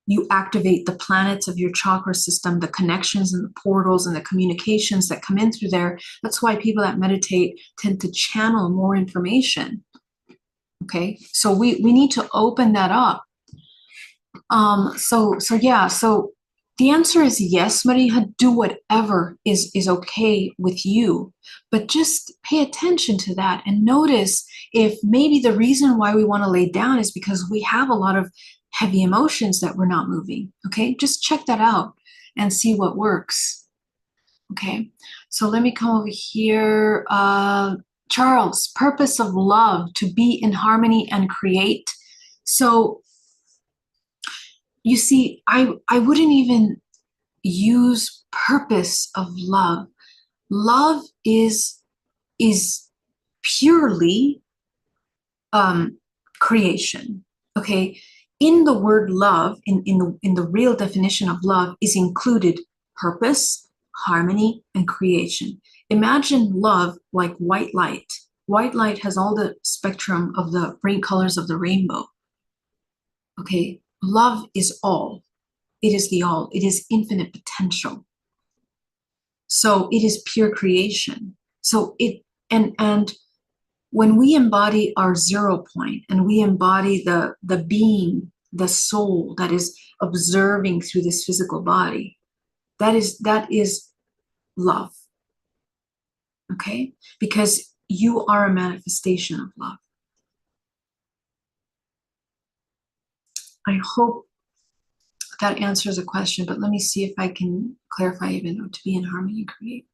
You activate the planets of your chakra system, the connections and the portals and the communications that come in through there. That's why people that meditate tend to channel more information. Okay, so we need to open that up. So the answer is yes, Maria. Do whatever is okay with you, but just pay attention to that and notice if maybe the reason why we want to lay down is because we have a lot of heavy emotions that we're not moving. Okay, just check that out and see what works. Okay, so let me come over here. Charles, purpose of love, to be in harmony and create. So you see, I wouldn't even use purpose of love. Love is purely creation. Okay, in the word love, in the real definition of love, is included purpose, harmony, and creation. Imagine love like white light. White light has all the spectrum of the colors of the rainbow. Okay, love is all. It is the all. It is infinite potential. So it is pure creation. So and when we embody our 0 point and we embody the being, the soul that is observing through this physical body, that is love. Okay? Because you are a manifestation of love. I hope that answers a question, but let me see if I can clarify even to be in harmony and create.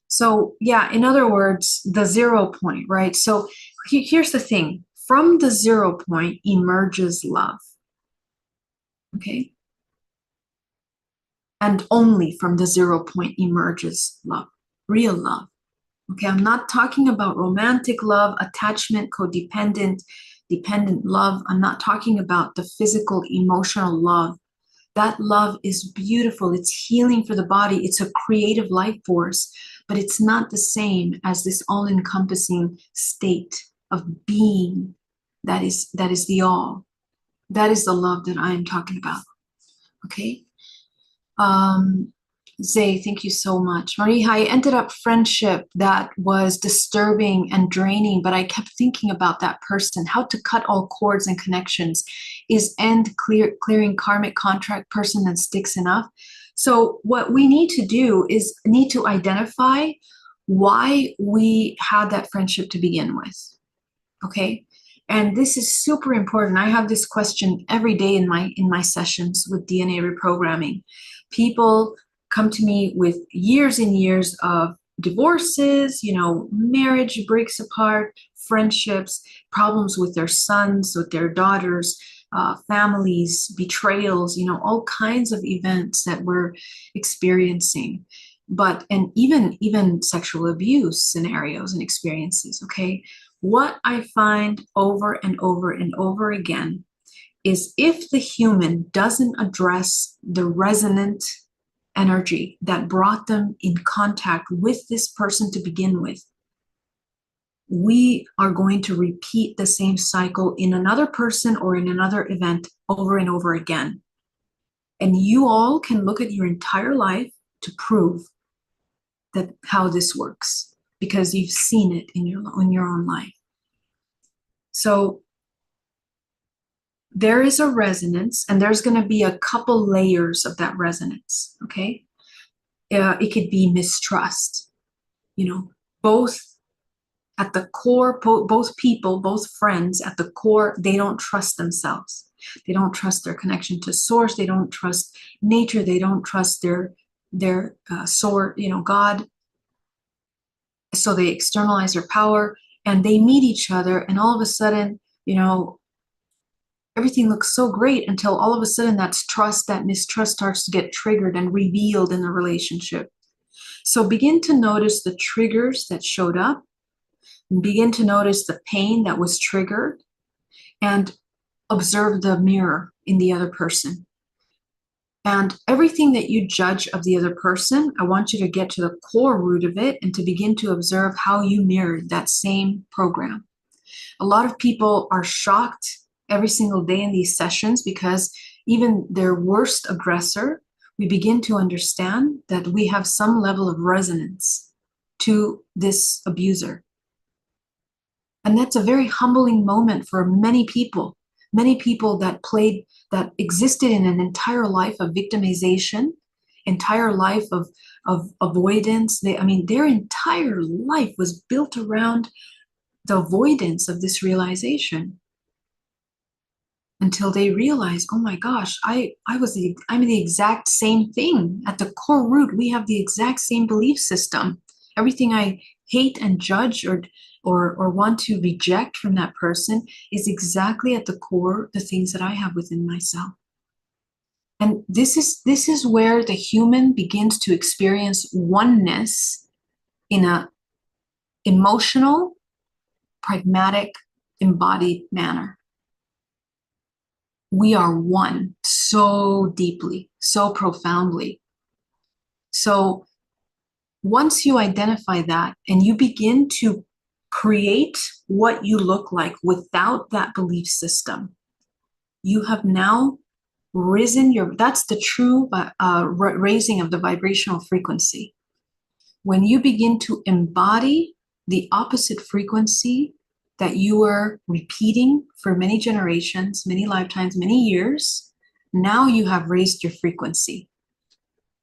So yeah, in other words, the 0 point, right? So here's the thing. From the 0 point emerges love. Okay? And only from the 0 point emerges love, real love. Okay, I'm not talking about romantic love, attachment, codependent, dependent love. I'm not talking about the physical, emotional love. That love is beautiful. It's healing for the body. It's a creative life force, but it's not the same as this all-encompassing state of being that is the all. That is the love that I am talking about. Okay? Zay, thank you so much. Maria, I ended up friendship that was disturbing and draining, but I kept thinking about that person, how to cut all cords and connections. Is clearing karmic contract person that sticks enough? So what we need to do is need to identify why we had that friendship to begin with. Okay? And this is super important. I have this question every day in my sessions with DNA reprogramming. People come to me with years and years of divorces, marriage breaks apart, friendships, problems with their sons, with their daughters, families, betrayals, all kinds of events that we're experiencing. And even sexual abuse scenarios and experiences, okay? What I find over and over and over again is if the human doesn't address the resonant energy that brought them in contact with this person to begin with, we are going to repeat the same cycle in another person or in another event over and over again. And you all can look at your entire life to prove that how this works, because you've seen it in your own life. So there is a resonance, and there's going to be a couple layers of that resonance, okay? It could be mistrust, both at the core, both people, both friends, at the core, they don't trust themselves. They don't trust their connection to source. They don't trust nature. They don't trust their source, God. So they externalize their power, and they meet each other, and all of a sudden, Everything looks so great until all of a sudden that's trust, that mistrust starts to get triggered and revealed in the relationship. So begin to notice the triggers that showed up, and begin to notice the pain that was triggered, and observe the mirror in the other person. And everything that you judge of the other person, I want you to get to the core root of it and to begin to observe how you mirrored that same program. A lot of people are shocked every single day in these sessions because even their worst aggressor, we begin to understand that we have some level of resonance to this abuser. And that's a very humbling moment for many people that existed in an entire life of victimization, entire life of avoidance. Their entire life was built around the avoidance of this realization, until they realize, oh my gosh, I'm the exact same thing. At the core root, we have the exact same belief system. Everything I hate and judge or want to reject from that person is exactly at the core the things that I have within myself. And this is where the human begins to experience oneness in a emotional, pragmatic, embodied manner. We are one so deeply, so profoundly. So once you identify that and you begin to create what you look like without that belief system, you have now risen that's the true raising of the vibrational frequency. When you begin to embody the opposite frequency that you were repeating for many generations, many lifetimes, many years, now you have raised your frequency.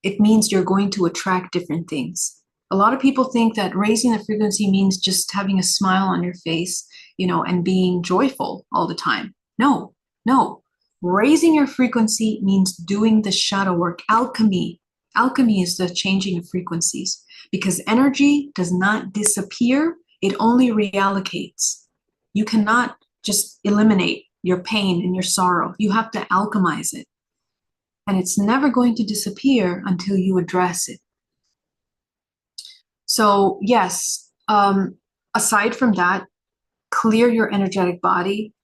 It means you're going to attract different things. A lot of people think that raising the frequency means just having a smile on your face, and being joyful all the time. No. Raising your frequency means doing the shadow work, alchemy. Alchemy is the changing of frequencies, because energy does not disappear, it only reallocates. You cannot just eliminate your pain and your sorrow. You have to alchemize it. And it's never going to disappear until you address it. So yes, aside from that, clear your energetic body,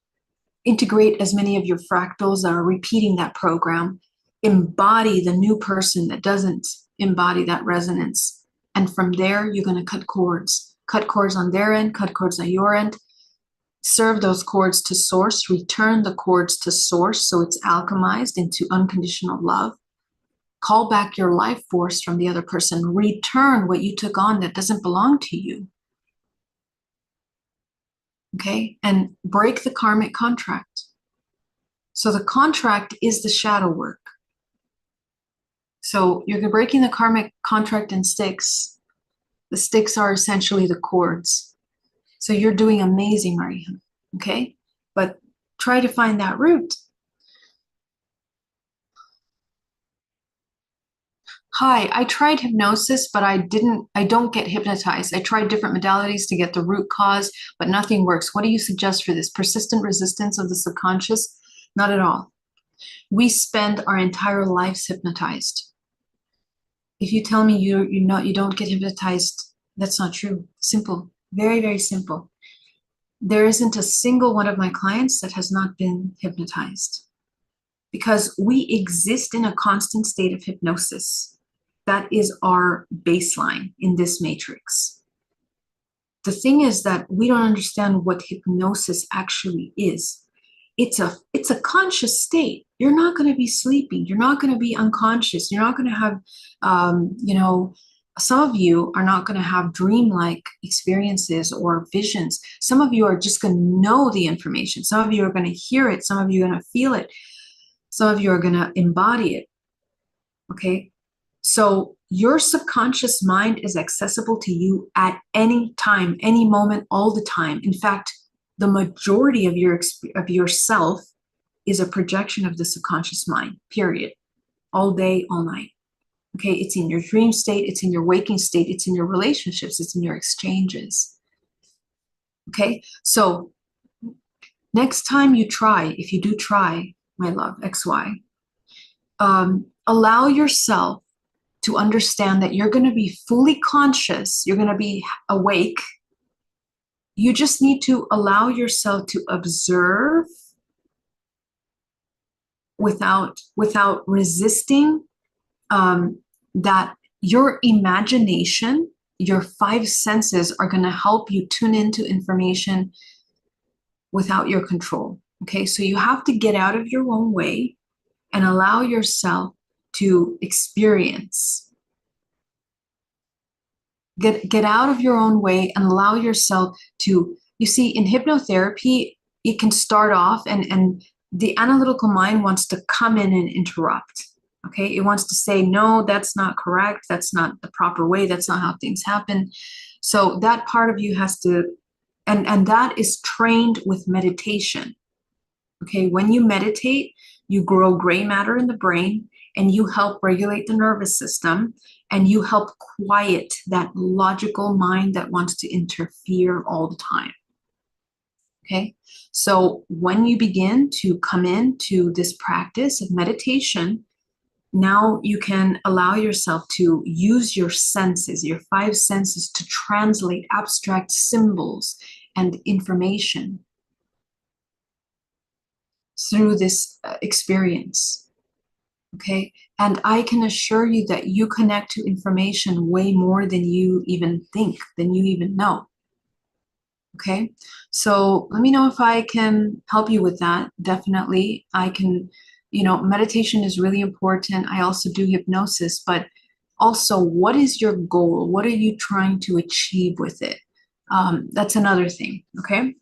integrate as many of your fractals that are repeating that program, embody the new person that doesn't embody that resonance. And from there, you're going to cut cords on their end, cut cords on your end, serve those cords to source, return the cords to source so it's alchemized into unconditional love. Call back your life force from the other person. Return what you took on that doesn't belong to you. Okay? And break the karmic contract. So the contract is the shadow work. So you're breaking the karmic contract in sticks. The sticks are essentially the cords. So you're doing amazing, Maria. Okay? But try to find that root. Hi, I tried hypnosis, but I don't get hypnotized. I tried different modalities to get the root cause, but nothing works. What do you suggest for this? Persistent resistance of the subconscious? Not at all. We spend our entire lives hypnotized. If you tell me you don't get hypnotized, that's not true. Simple, very, very simple. There isn't a single one of my clients that has not been hypnotized, because we exist in a constant state of hypnosis. That is our baseline in this matrix. The thing is that we don't understand what hypnosis actually is. It's a conscious state. You're not going to be sleeping. You're not going to be unconscious. You're not going to have, some of you are not going to have dreamlike experiences or visions. Some of you are just going to know the information. Some of you are going to hear it. Some of you are going to feel it. Some of you are going to embody it. Okay? So your subconscious mind is accessible to you at any time, any moment, all the time. In fact, the majority of yourself is a projection of the subconscious mind, period. All day, all night. Okay, it's in your dream state, it's in your waking state, it's in your relationships, it's in your exchanges. Okay, so Next time you try, if you do try, my love, XY, allow yourself to understand that you're going to be fully conscious, you're going to be awake. You just need to allow yourself to observe without resisting, that your imagination, your five senses are going to help you tune into information without your control. Okay, so you have to get out of your own way and allow yourself to experience. Get out of your own way and allow yourself to, you see, in hypnotherapy, it can start off and the analytical mind wants to come in and interrupt. Okay, it wants to say, no, that's not correct. That's not the proper way. That's not how things happen. So that part of you has to, and that is trained with meditation. Okay, when you meditate, you grow gray matter in the brain and you help regulate the nervous system and you help quiet that logical mind that wants to interfere all the time. Okay, so when you begin to come into this practice of meditation, now you can allow yourself to use your senses, your five senses, to translate abstract symbols and information through this experience. Okay, and I can assure you that you connect to information way more than you even think, than you even know. Okay, so let me know if I can help you with that. Definitely, I can. You know, meditation is really important. I also do hypnosis, but also, what is your goal? What are you trying to achieve with it? That's another thing. Okay,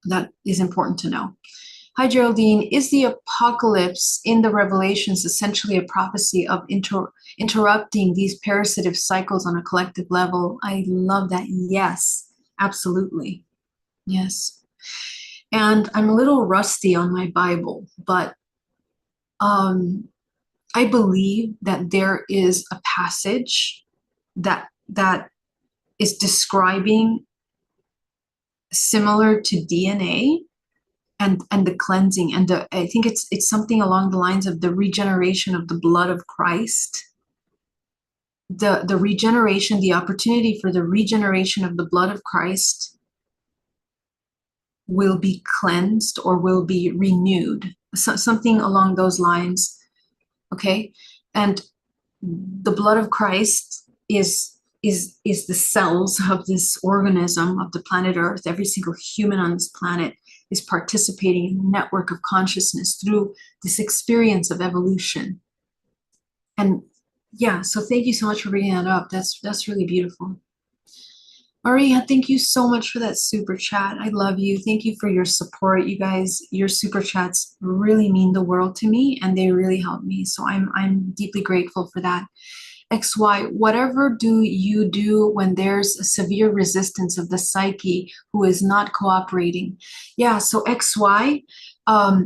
that is important to know. Hi, Geraldine. Is the apocalypse in the Revelations essentially a prophecy of interrupting these parasitic cycles on a collective level? I love that. Yes, absolutely. Yes. And I'm a little rusty on my Bible, but I believe that there is a passage that is describing, similar to DNA, and the cleansing, and I think it's something along the lines of the regeneration of the blood of Christ. The regeneration, the opportunity for the regeneration of the blood of Christ will be cleansed or will be renewed, something along those lines. Okay, and the blood of Christ is the cells of this organism, of the planet Earth. Every single human on this planet is participating in a network of consciousness through this experience of evolution. And yeah, so thank you so much for bringing that up. That's really beautiful. Maria, thank you so much for that super chat. I love you. Thank you for your support. You guys, your super chats really mean the world to me and they really help me. So I'm deeply grateful for that. XY, whatever do you do when there's a severe resistance of the psyche who is not cooperating? Yeah, so XY,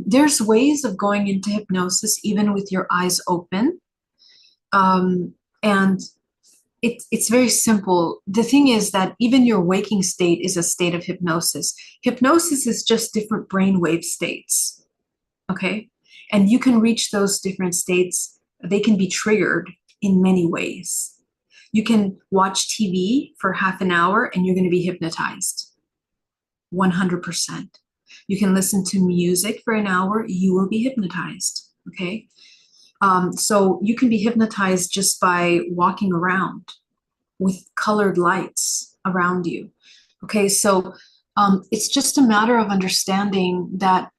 there's ways of going into hypnosis even with your eyes open. And it's very simple. The thing is that even your waking state is a state of hypnosis. Hypnosis is just different brainwave states, okay? And you can reach those different states. They can be triggered in many ways. You can watch TV for half an hour and you're going to be hypnotized, 100%. You can listen to music for an hour, you will be hypnotized, okay? So you can be hypnotized just by walking around with colored lights around you. Okay, so it's just a matter of understanding that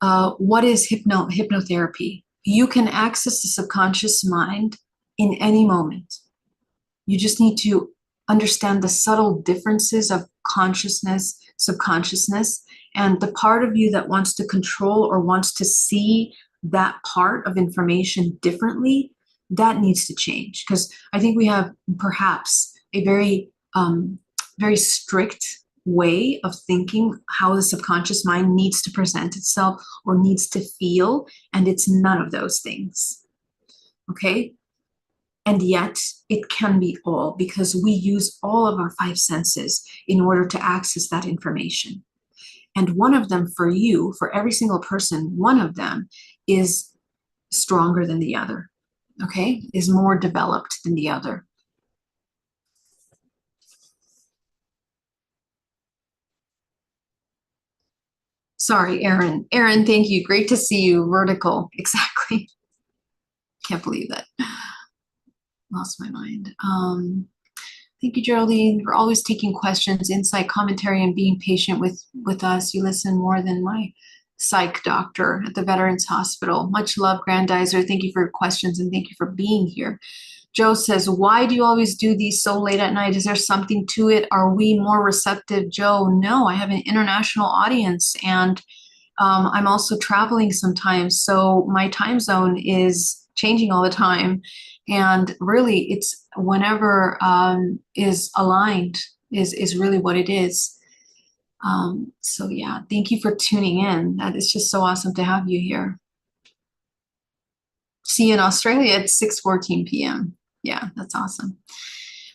what is hypnotherapy? You can access the subconscious mind in any moment. You just need to understand the subtle differences of consciousness, subconsciousness, and the part of you that wants to control or wants to see that part of information differently, that needs to change. Because I think we have perhaps a very, very strict way of thinking how the subconscious mind needs to present itself or needs to feel, and it's none of those things. Okay? And yet it can be all, because we use all of our five senses in order to access that information. And one of them for you, for every single person, one of them is stronger than the other, okay? Is more developed than the other. Sorry, Erin. Erin, thank you. Great to see you. Vertical. Exactly. Can't believe that. Lost my mind. Thank you, Geraldine, for always taking questions, insight, commentary, and being patient with us. You listen more than my psych doctor at the Veterans Hospital. Much love, Grandizer. Thank you for your questions and thank you for being here. Joe says, why do you always do these so late at night? Is there something to it? Are we more receptive? Joe, no, I have an international audience and I'm also traveling sometimes. So my time zone is changing all the time. And really, it's whenever is aligned is really what it is. So yeah, thank you for tuning in. That is just so awesome to have you here. See you in Australia at 6:14 p.m. Yeah, that's awesome.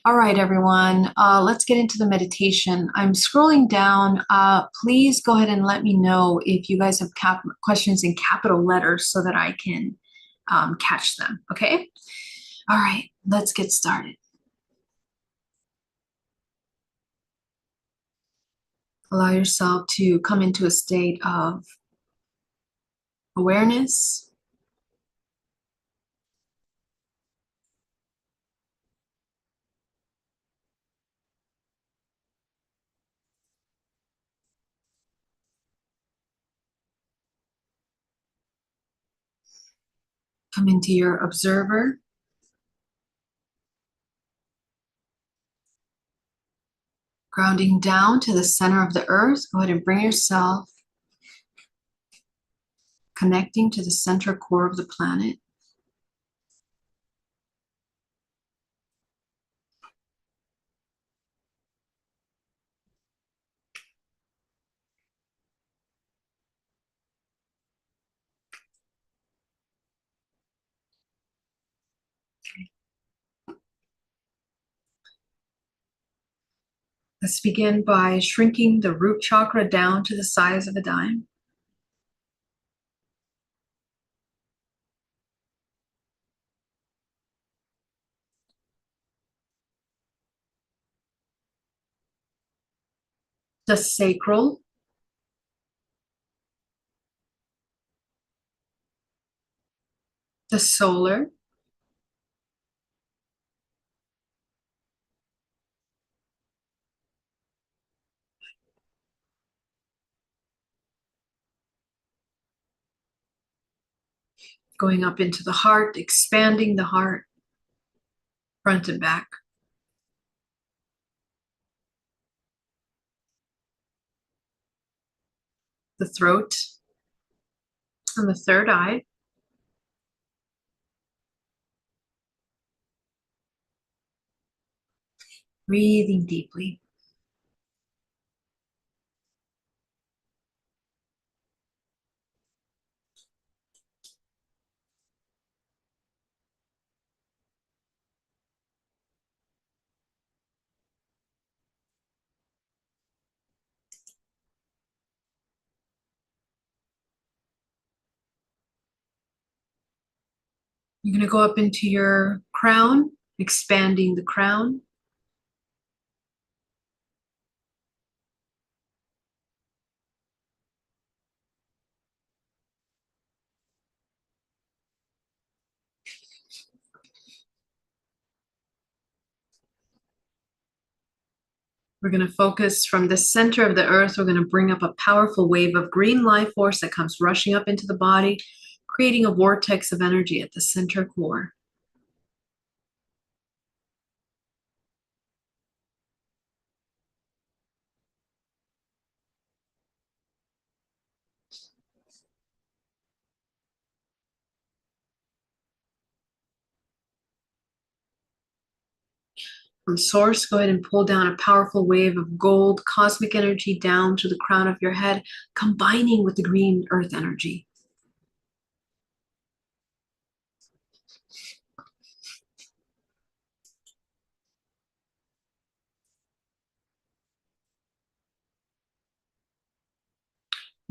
All right, everyone, let's get into the meditation. I'm scrolling down. Please go ahead and let me know if you guys have questions in capital letters so that I can catch them, okay? All right, let's get started. Allow yourself to come into a state of awareness. Come into your observer. Grounding down to the center of the earth. Go ahead and bring yourself connecting to the center core of the planet. Let's begin by shrinking the root chakra down to the size of a dime. The sacral, the solar, going up into the heart, expanding the heart, front and back. The throat and the third eye. Breathing deeply. You're going to go up into your crown, expanding the crown. We're going to focus from the center of the earth. We're going to bring up a powerful wave of green life force that comes rushing up into the body, creating a vortex of energy at the center core. From source, go ahead and pull down a powerful wave of gold cosmic energy down to the crown of your head, combining with the green earth energy.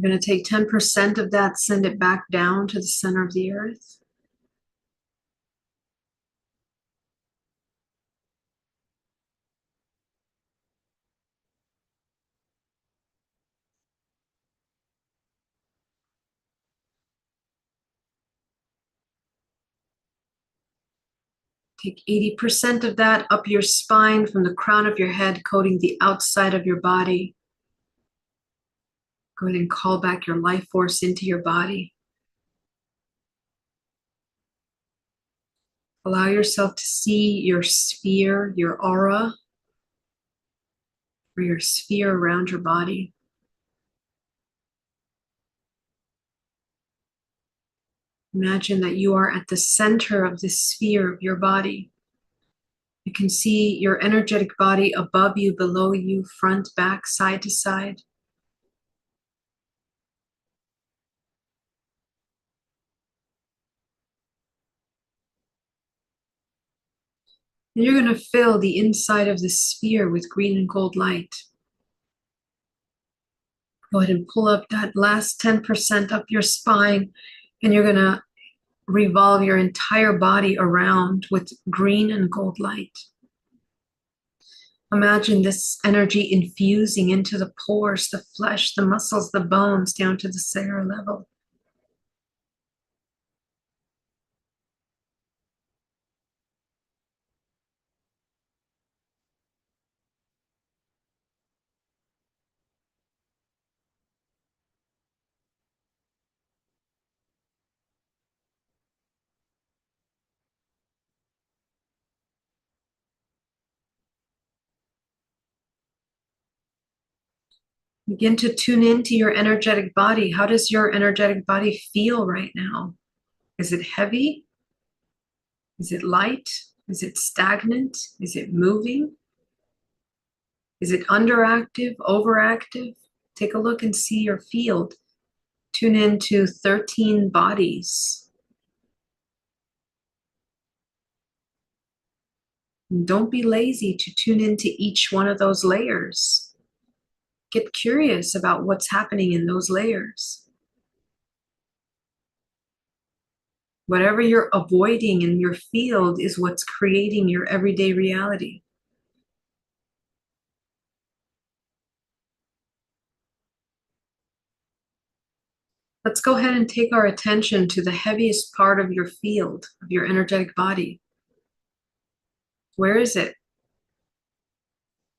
You're going to take 10% of that, send it back down to the center of the earth. Take 80% of that up your spine from the crown of your head, coating the outside of your body. Go ahead and call back your life force into your body. Allow yourself to see your sphere, your aura, or your sphere around your body. Imagine that you are at the center of this sphere of your body. You can see your energetic body above you, below you, front, back, side to side. And you're going to fill the inside of this sphere with green and gold light. Go ahead and pull up that last 10% up your spine, and you're going to revolve your entire body around with green and gold light. Imagine this energy infusing into the pores, the flesh, the muscles, the bones, down to the cellular level. Begin to tune into your energetic body. How does your energetic body feel right now? Is it heavy? Is it light? Is it stagnant? Is it moving? Is it underactive, overactive? Take a look and see your field. Tune into 13 bodies. And don't be lazy to tune into each one of those layers. Get curious about what's happening in those layers. Whatever you're avoiding in your field is what's creating your everyday reality. Let's go ahead and take our attention to the heaviest part of your field, of your energetic body. Where is it?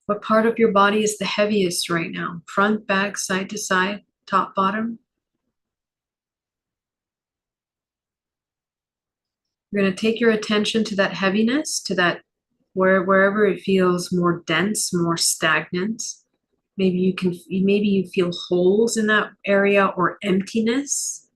What part of your body is the heaviest right now? Front, back, side to side, top, bottom? You're going to take your attention to that heaviness, to that wherever it feels more dense, more stagnant. Maybe you feel holes in that area or emptiness.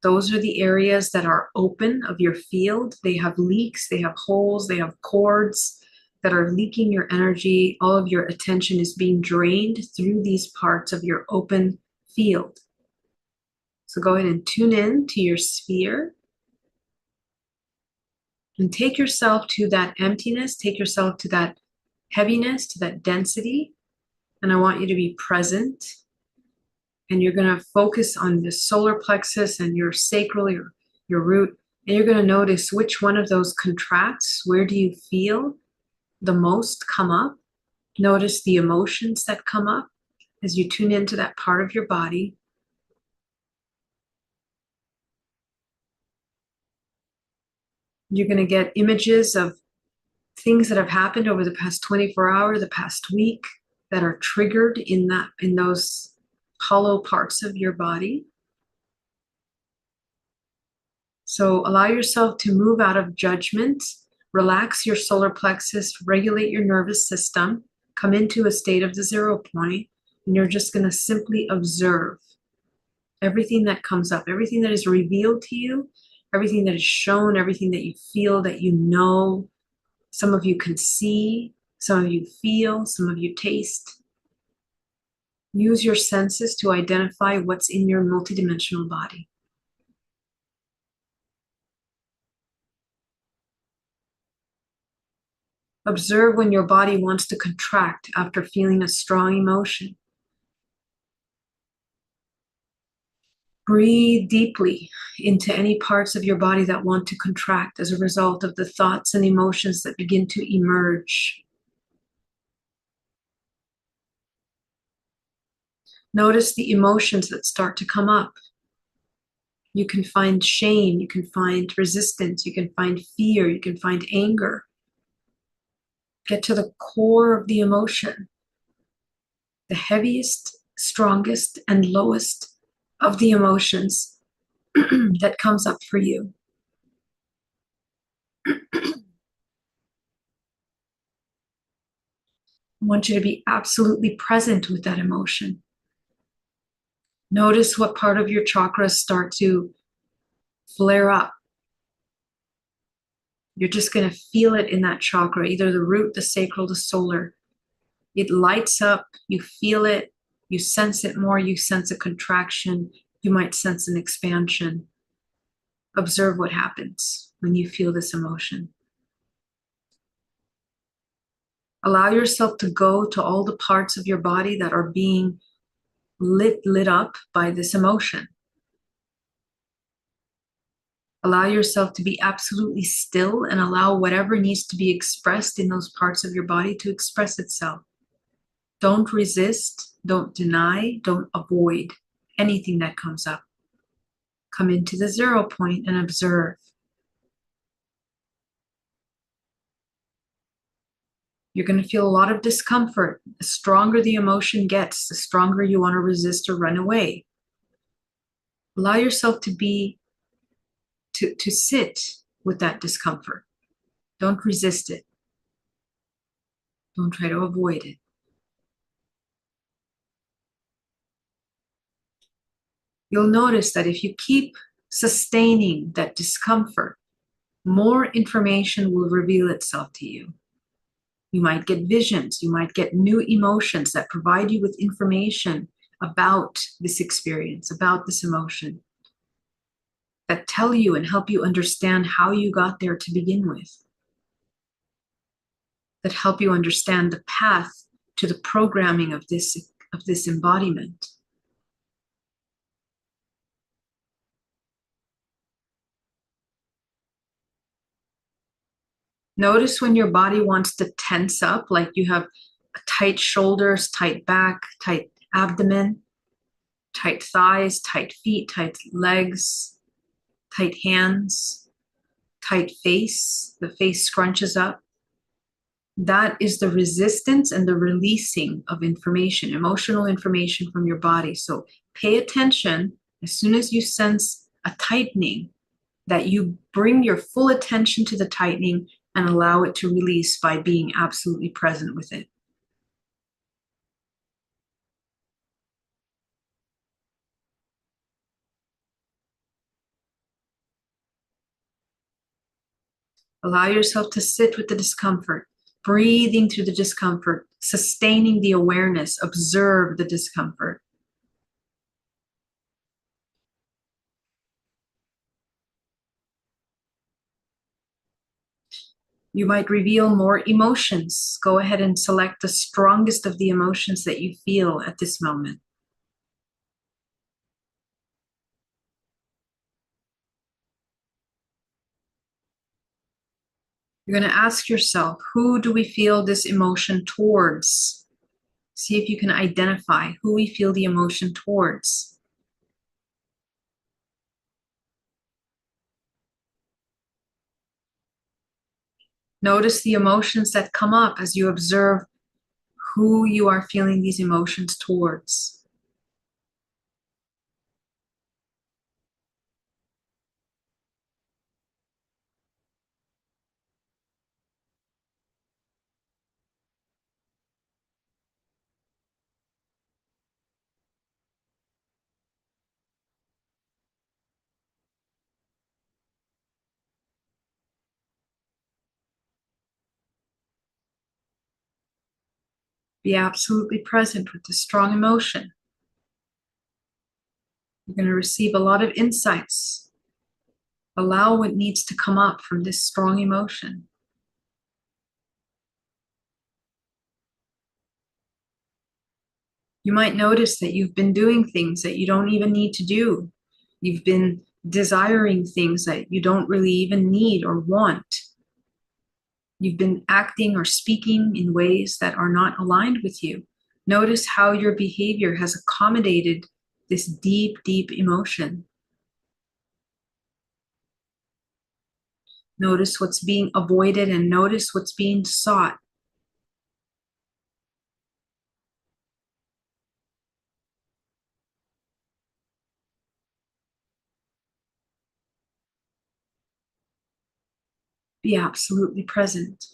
Those are the areas that are open of your field. They have leaks, they have holes, they have cords that are leaking your energy. All of your attention is being drained through these parts of your open field. So go ahead and tune in to your sphere. And take yourself to that emptiness, take yourself to that heaviness, to that density. And I want you to be present. And you're going to focus on the solar plexus and your sacral, your root. And you're going to notice which one of those contracts. Where do you feel the most come up? Notice the emotions that come up as you tune into that part of your body. You're going to get images of things that have happened over the past 24 hours, the past week, that are triggered in those hollow parts of your body. So allow yourself to move out of judgment, relax your solar plexus, regulate your nervous system, come into a state of the 0 point, and you're just going to simply observe everything that comes up, everything that is revealed to you, everything that is shown, everything that you feel, that you know. Some of you can see, some of you feel, some of you taste. Use your senses to identify what's in your multidimensional body. Observe when your body wants to contract after feeling a strong emotion. Breathe deeply into any parts of your body that want to contract as a result of the thoughts and emotions that begin to emerge. Notice the emotions that start to come up. You can find shame, you can find resistance, you can find fear, you can find anger. Get to the core of the emotion, the heaviest, strongest, and lowest of the emotions that comes up for you. I want you to be absolutely present with that emotion. Notice what part of your chakras start to flare up. You're just going to feel it in that chakra, either the root, the sacral, the solar. It lights up, you feel it, you sense it more, you sense a contraction, you might sense an expansion. Observe what happens when you feel this emotion. Allow yourself to go to all the parts of your body that are being lit up by this emotion. Allow yourself to be absolutely still and allow whatever needs to be expressed in those parts of your body to express itself. Don't resist, don't deny, don't avoid anything that comes up. Come into the 0 point and observe. You're going to feel a lot of discomfort. The stronger the emotion gets, the stronger you want to resist or run away. Allow yourself to sit with that discomfort. Don't resist it. Don't try to avoid it. You'll notice that if you keep sustaining that discomfort, more information will reveal itself to you. You might get visions, you might get new emotions that provide you with information about this experience, about this emotion, that tell you and help you understand how you got there to begin with, that help you understand the path to the programming of this embodiment. Notice when your body wants to tense up, like you have tight shoulders, tight back, tight abdomen, tight thighs, tight feet, tight legs, tight hands, tight face, the face scrunches up. That is the resistance and the releasing of information, emotional information from your body. So pay attention as soon as you sense a tightening, that you bring your full attention to the tightening and allow it to release by being absolutely present with it. Allow yourself to sit with the discomfort, breathing through the discomfort, sustaining the awareness, observe the discomfort. You might reveal more emotions. Go ahead and select the strongest of the emotions that you feel at this moment. You're going to ask yourself, who do we feel this emotion towards? See if you can identify who we feel the emotion towards. Notice the emotions that come up as you observe who you are feeling these emotions towards. Be absolutely present with this strong emotion. You're going to receive a lot of insights. Allow what needs to come up from this strong emotion. You might notice that you've been doing things that you don't even need to do. You've been desiring things that you don't really even need or want. You've been acting or speaking in ways that are not aligned with you. Notice how your behavior has accommodated this deep, deep emotion. Notice what's being avoided and notice what's being sought. Be absolutely present.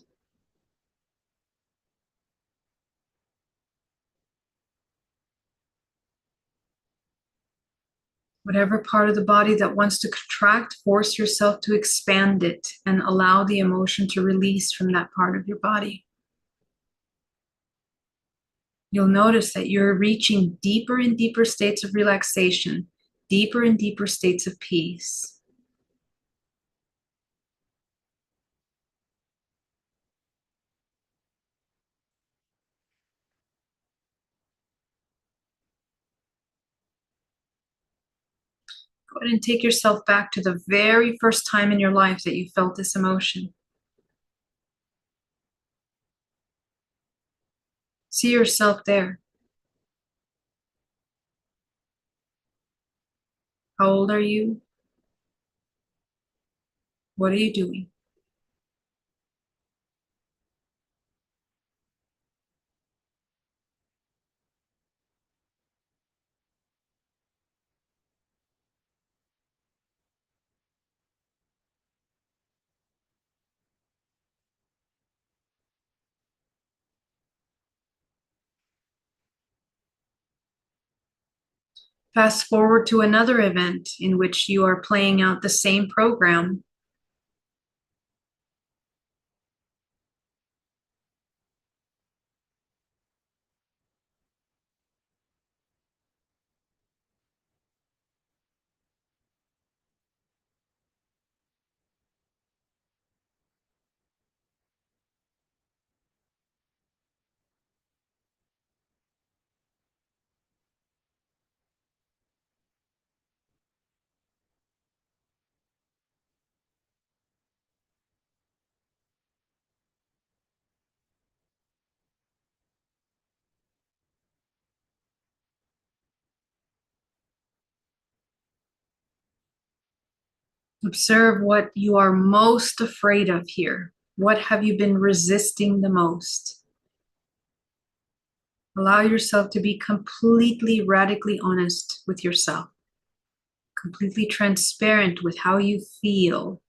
Whatever part of the body that wants to contract, force yourself to expand it and allow the emotion to release from that part of your body. You'll notice that you're reaching deeper and deeper states of relaxation, deeper and deeper states of peace. Go ahead and take yourself back to the very first time in your life that you felt this emotion. See yourself there. How old are you? What are you doing? Fast forward to another event in which you are playing out the same program. Observe what you are most afraid of here. What have you been resisting the most? Allow yourself to be completely, radically honest with yourself, completely transparent with how you feel.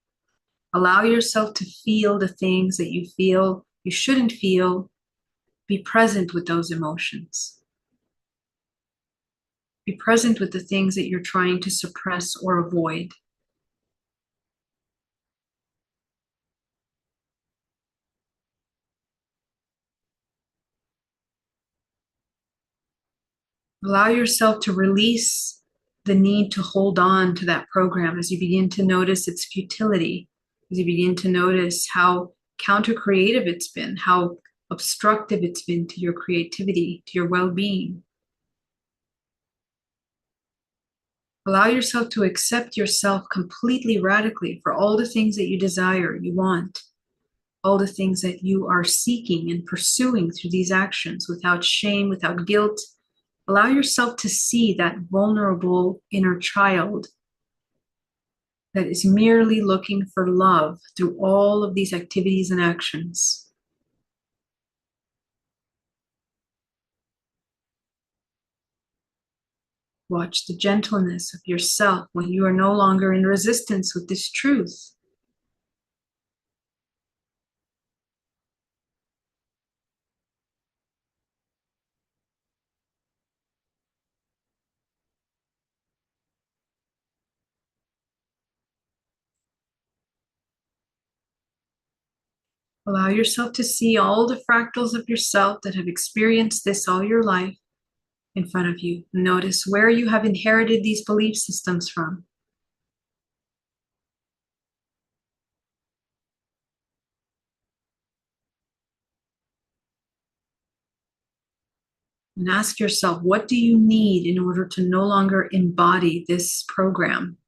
Allow yourself to feel the things that you feel you shouldn't feel. Be present with those emotions. Be present with the things that you're trying to suppress or avoid. Allow yourself to release the need to hold on to that program as you begin to notice its futility, as you begin to notice how counter-creative it's been, how obstructive it's been to your creativity, to your well-being. Allow yourself to accept yourself completely, radically for all the things that you desire, you want, all the things that you are seeking and pursuing through these actions without shame, without guilt. Allow yourself to see that vulnerable inner child that is merely looking for love through all of these activities and actions. Watch the gentleness of yourself when you are no longer in resistance with this truth. Allow yourself to see all the fractals of yourself that have experienced this all your life in front of you. Notice where you have inherited these belief systems from. And ask yourself, what do you need in order to no longer embody this program?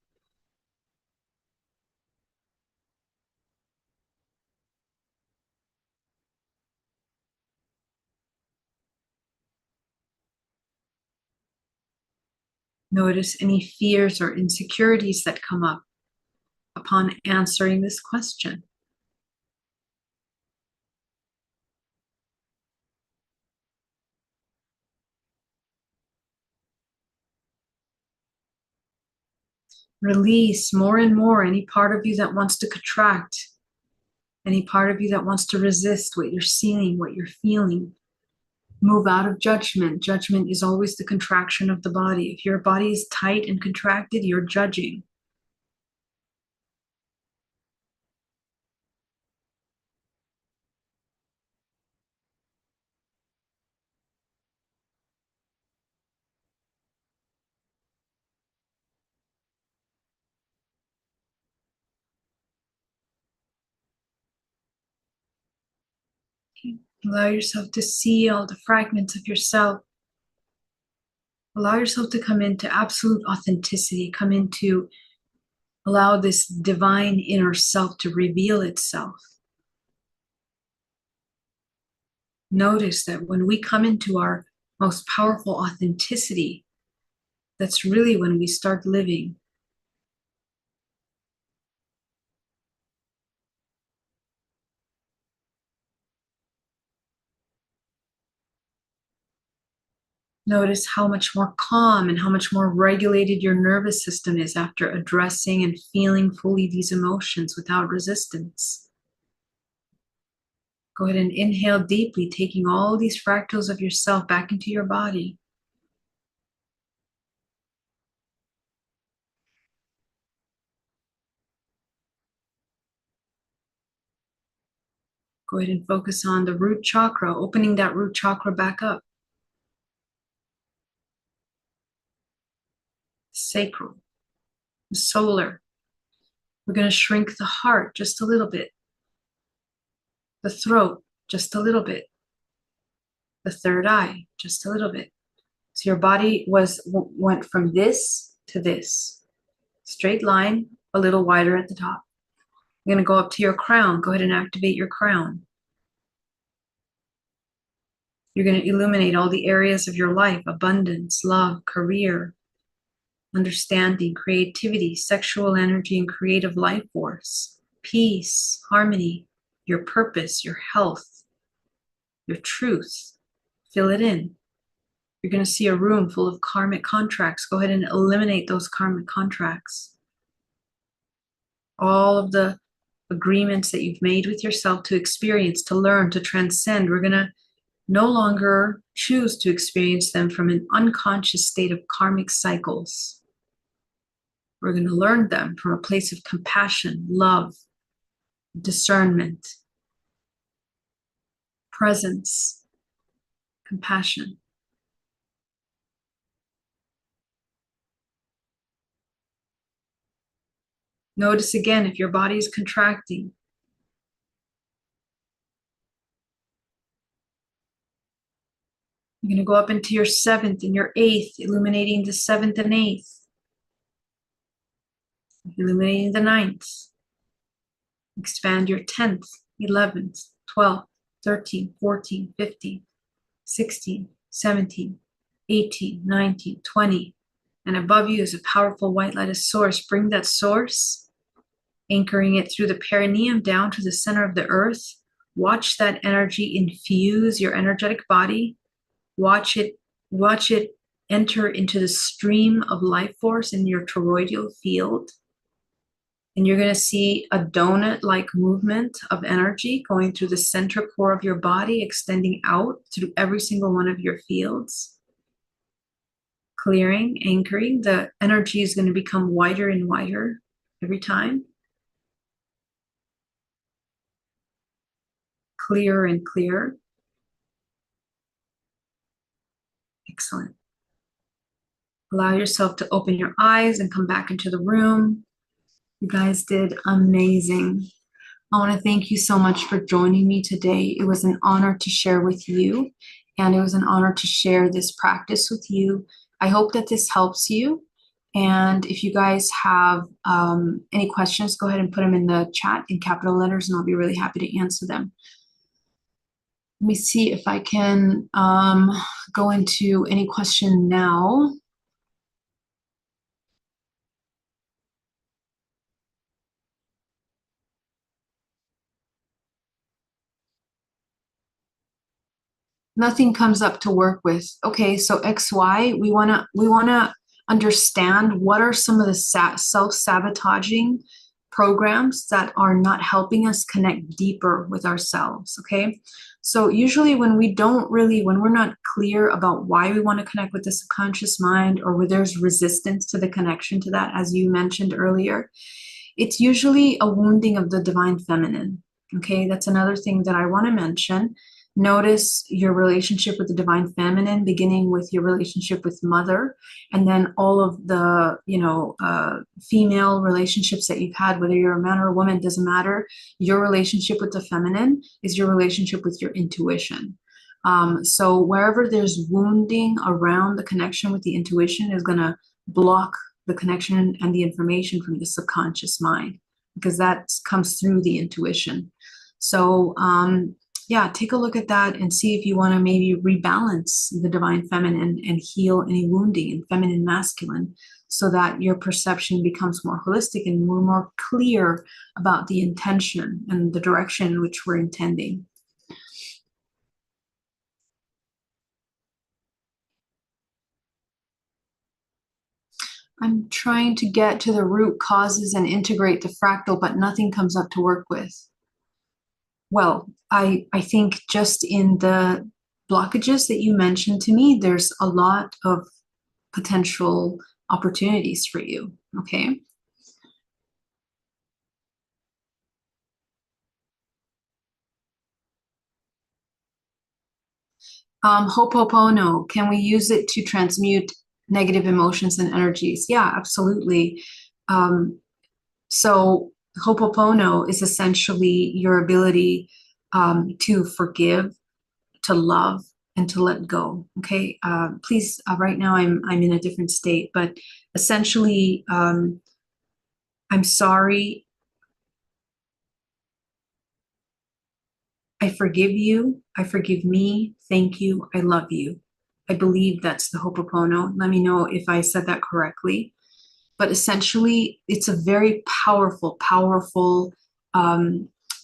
Notice any fears or insecurities that come up upon answering this question. Release more and more any part of you that wants to contract, any part of you that wants to resist what you're seeing, what you're feeling. Move out of judgment. Judgment is always the contraction of the body. If your body is tight and contracted, you're judging. Allow yourself to see all the fragments of yourself. Allow yourself to come into absolute authenticity, come into allow this divine inner self to reveal itself. Notice that when we come into our most powerful authenticity, that's really when we start living. Notice how much more calm and how much more regulated your nervous system is after addressing and feeling fully these emotions without resistance. Go ahead and inhale deeply, taking all these fractals of yourself back into your body. Go ahead and focus on the root chakra, opening that root chakra back up. Sacral, the solar. We're going to shrink the heart just a little bit, the throat just a little bit, the third eye just a little bit. So your body went from this to this. Straight line, a little wider at the top. You're going to go up to your crown. Go ahead and activate your crown. You're going to illuminate all the areas of your life: abundance, love, career, understanding, creativity, sexual energy, and creative life force, peace, harmony, your purpose, your health, your truth. Fill it in. You're going to see a room full of karmic contracts. Go ahead and eliminate those karmic contracts. All of the agreements that you've made with yourself to experience, to learn, to transcend. We're going to no longer choose to experience them from an unconscious state of karmic cycles. We're going to learn them from a place of compassion, love, discernment, presence, compassion. Notice again if your body is contracting. You're going to go up into your seventh and your eighth, illuminating the seventh and eighth, illuminating the ninth. Expand your 10th, 11th, 12th, 13, 14, 15, 16, 17, 18, 19, 20. And above you is a powerful white light of source. Bring that source, anchoring it through the perineum down to the center of the earth. Watch that energy infuse your energetic body. Watch it enter into the stream of life force in your toroidal field. And you're going to see a donut-like movement of energy going through the center core of your body, extending out through every single one of your fields. Clearing, anchoring. The energy is going to become wider and wider every time. Clearer and clearer. Excellent. Allow yourself to open your eyes and come back into the room. You guys did amazing. I want to thank you so much for joining me today. It was an honor to share with you. and it was an honor to share this practice with you. I hope that this helps you. And if you guys have any questions, go ahead and put them in the chat in capital letters, and I'll be really happy to answer them. Let me see if I can go into any question now. Nothing comes up to work with. Okay, so XY, we wanna understand what are some of the self-sabotaging programs that are not helping us connect deeper with ourselves. Okay, so usually when we're not clear about why we want to connect with the subconscious mind, or where there's resistance to the connection to that, as you mentioned earlier, it's usually a wounding of the divine feminine. Okay, that's another thing that I want to mention. Notice your relationship with the divine feminine, beginning with your relationship with mother, and then all of the, female relationships that you've had, whether you're a man or a woman, doesn't matter. Your relationship with the feminine is your relationship with your intuition. So wherever there's wounding around the connection with the intuition is going to block the connection and the information from the subconscious mind, because that comes through the intuition. So, yeah, take a look at that and see if you want to maybe rebalance the divine feminine and heal any wounding in feminine masculine, so that your perception becomes more holistic and we're more clear about the intention and the direction in which we're intending. I'm trying to get to the root causes and integrate the fractal, but nothing comes up to work with. Well, I think just in the blockages that you mentioned to me, there's a lot of potential opportunities for you, okay? Ho'oponopono, can we use it to transmute negative emotions and energies? Yeah, absolutely. So Ho'oponopono is essentially your ability to forgive, to love, and to let go. Okay, please. Right now, I'm in a different state, but essentially, I'm sorry. I forgive you. I forgive me. Thank you. I love you. I believe that's the Ho'oponopono. Let me know if I said that correctly. But essentially, it's a very powerful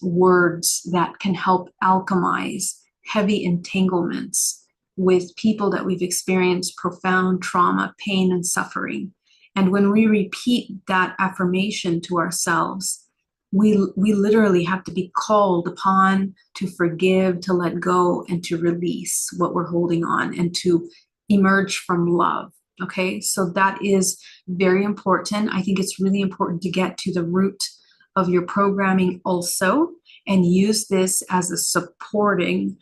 words that can help alchemize heavy entanglements with people that we've experienced profound trauma, pain, and suffering. And when we repeat that affirmation to ourselves, we literally have to be called upon to forgive, to let go, and to release what we're holding on, and to emerge from love. Okay, so that is very important. I think it's really important to get to the root of your programming also, and use this as a supporting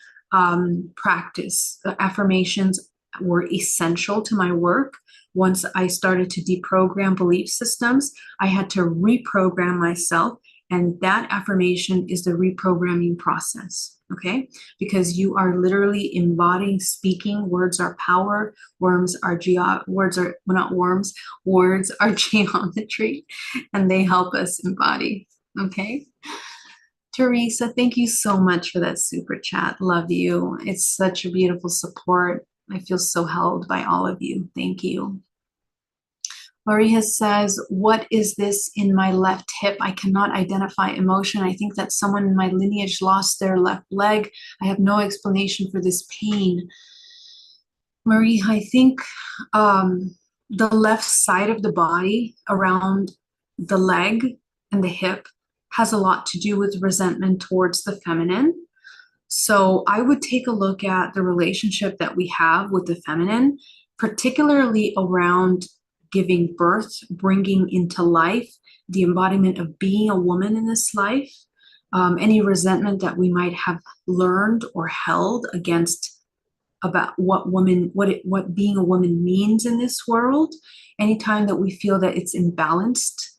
practice. Affirmations were essential to my work. Once I started to deprogram belief systems, I had to reprogram myself, and that affirmation is the reprogramming process. Okay, because you are literally embodying, speaking. Words are power. Words are geometry, and they help us embody. Okay, Teresa, thank you so much for that super chat. Love you. It's such a beautiful support. I feel so held by all of you. Thank you. Maria says, what is this in my left hip? I cannot identify emotion. I think that someone in my lineage lost their left leg. I have no explanation for this pain. Marie, I think the left side of the body around the leg and the hip has a lot to do with resentment towards the feminine. So I would take a look at the relationship that we have with the feminine, particularly around giving birth, bringing into life, the embodiment of being a woman in this life, any resentment that we might have learned or held against about what being a woman means in this world. Anytime that we feel that it's imbalanced,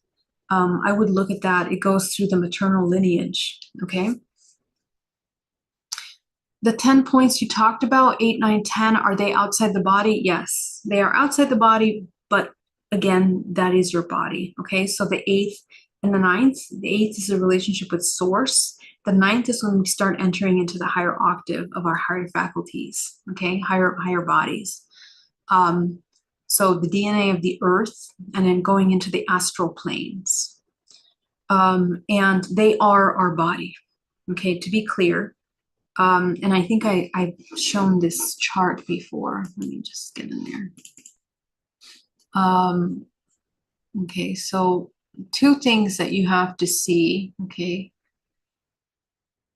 I would look at that. It goes through the maternal lineage, okay? The 10 points you talked about, 8, 9, 10, are they outside the body? Yes, they are outside the body, but again, that is your body, okay? So the 8th and the 9th, the 8th is a relationship with source. The 9th is when we start entering into the higher octave of our higher faculties, okay? Higher bodies. So the DNA of the earth, and then going into the astral planes. And they are our body, okay, to be clear. And I think I've shown this chart before. Let me just get in there. Okay, so 2 things that you have to see, okay.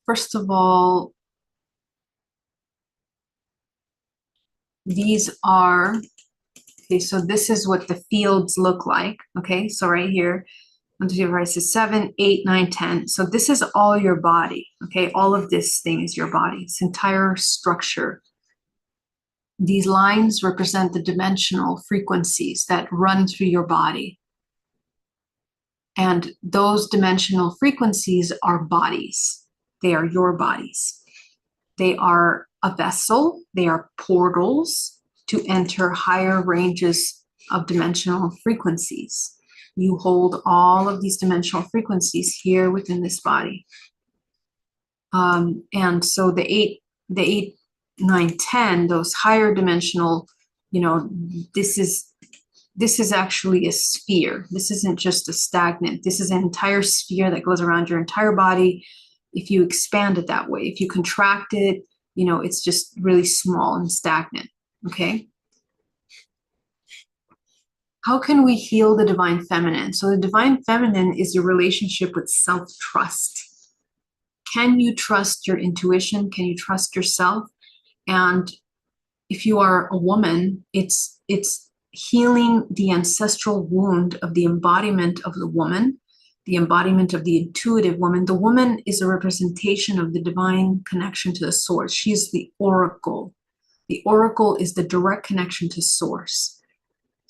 First of all, these are, okay, so this is what the fields look like, okay. So right here, 1, 2, 3, 4, 5, 6, 7, 8, 9, 10. So this is all your body, okay? All of this thing is your body, this entire structure. These lines represent the dimensional frequencies that run through your body. And those dimensional frequencies are bodies. They are your bodies. They are a vessel. They are portals to enter higher ranges of dimensional frequencies. You hold all of these dimensional frequencies here within this body. And so the 8, 9, 10, those higher dimensional, you know, this is actually a sphere. This isn't just a stagnant. This is an entire sphere that goes around your entire body. If you expand it that way, if you contract it, you know, it's just really small and stagnant, okay? How can we heal the divine feminine? So the divine feminine is your relationship with self-trust. Can you trust your intuition? Can you trust yourself? And if you are a woman, it's healing the ancestral wound of the embodiment of the woman, the embodiment of the intuitive woman. The woman is a representation of the divine connection to the source. She's the oracle. The oracle is the direct connection to source.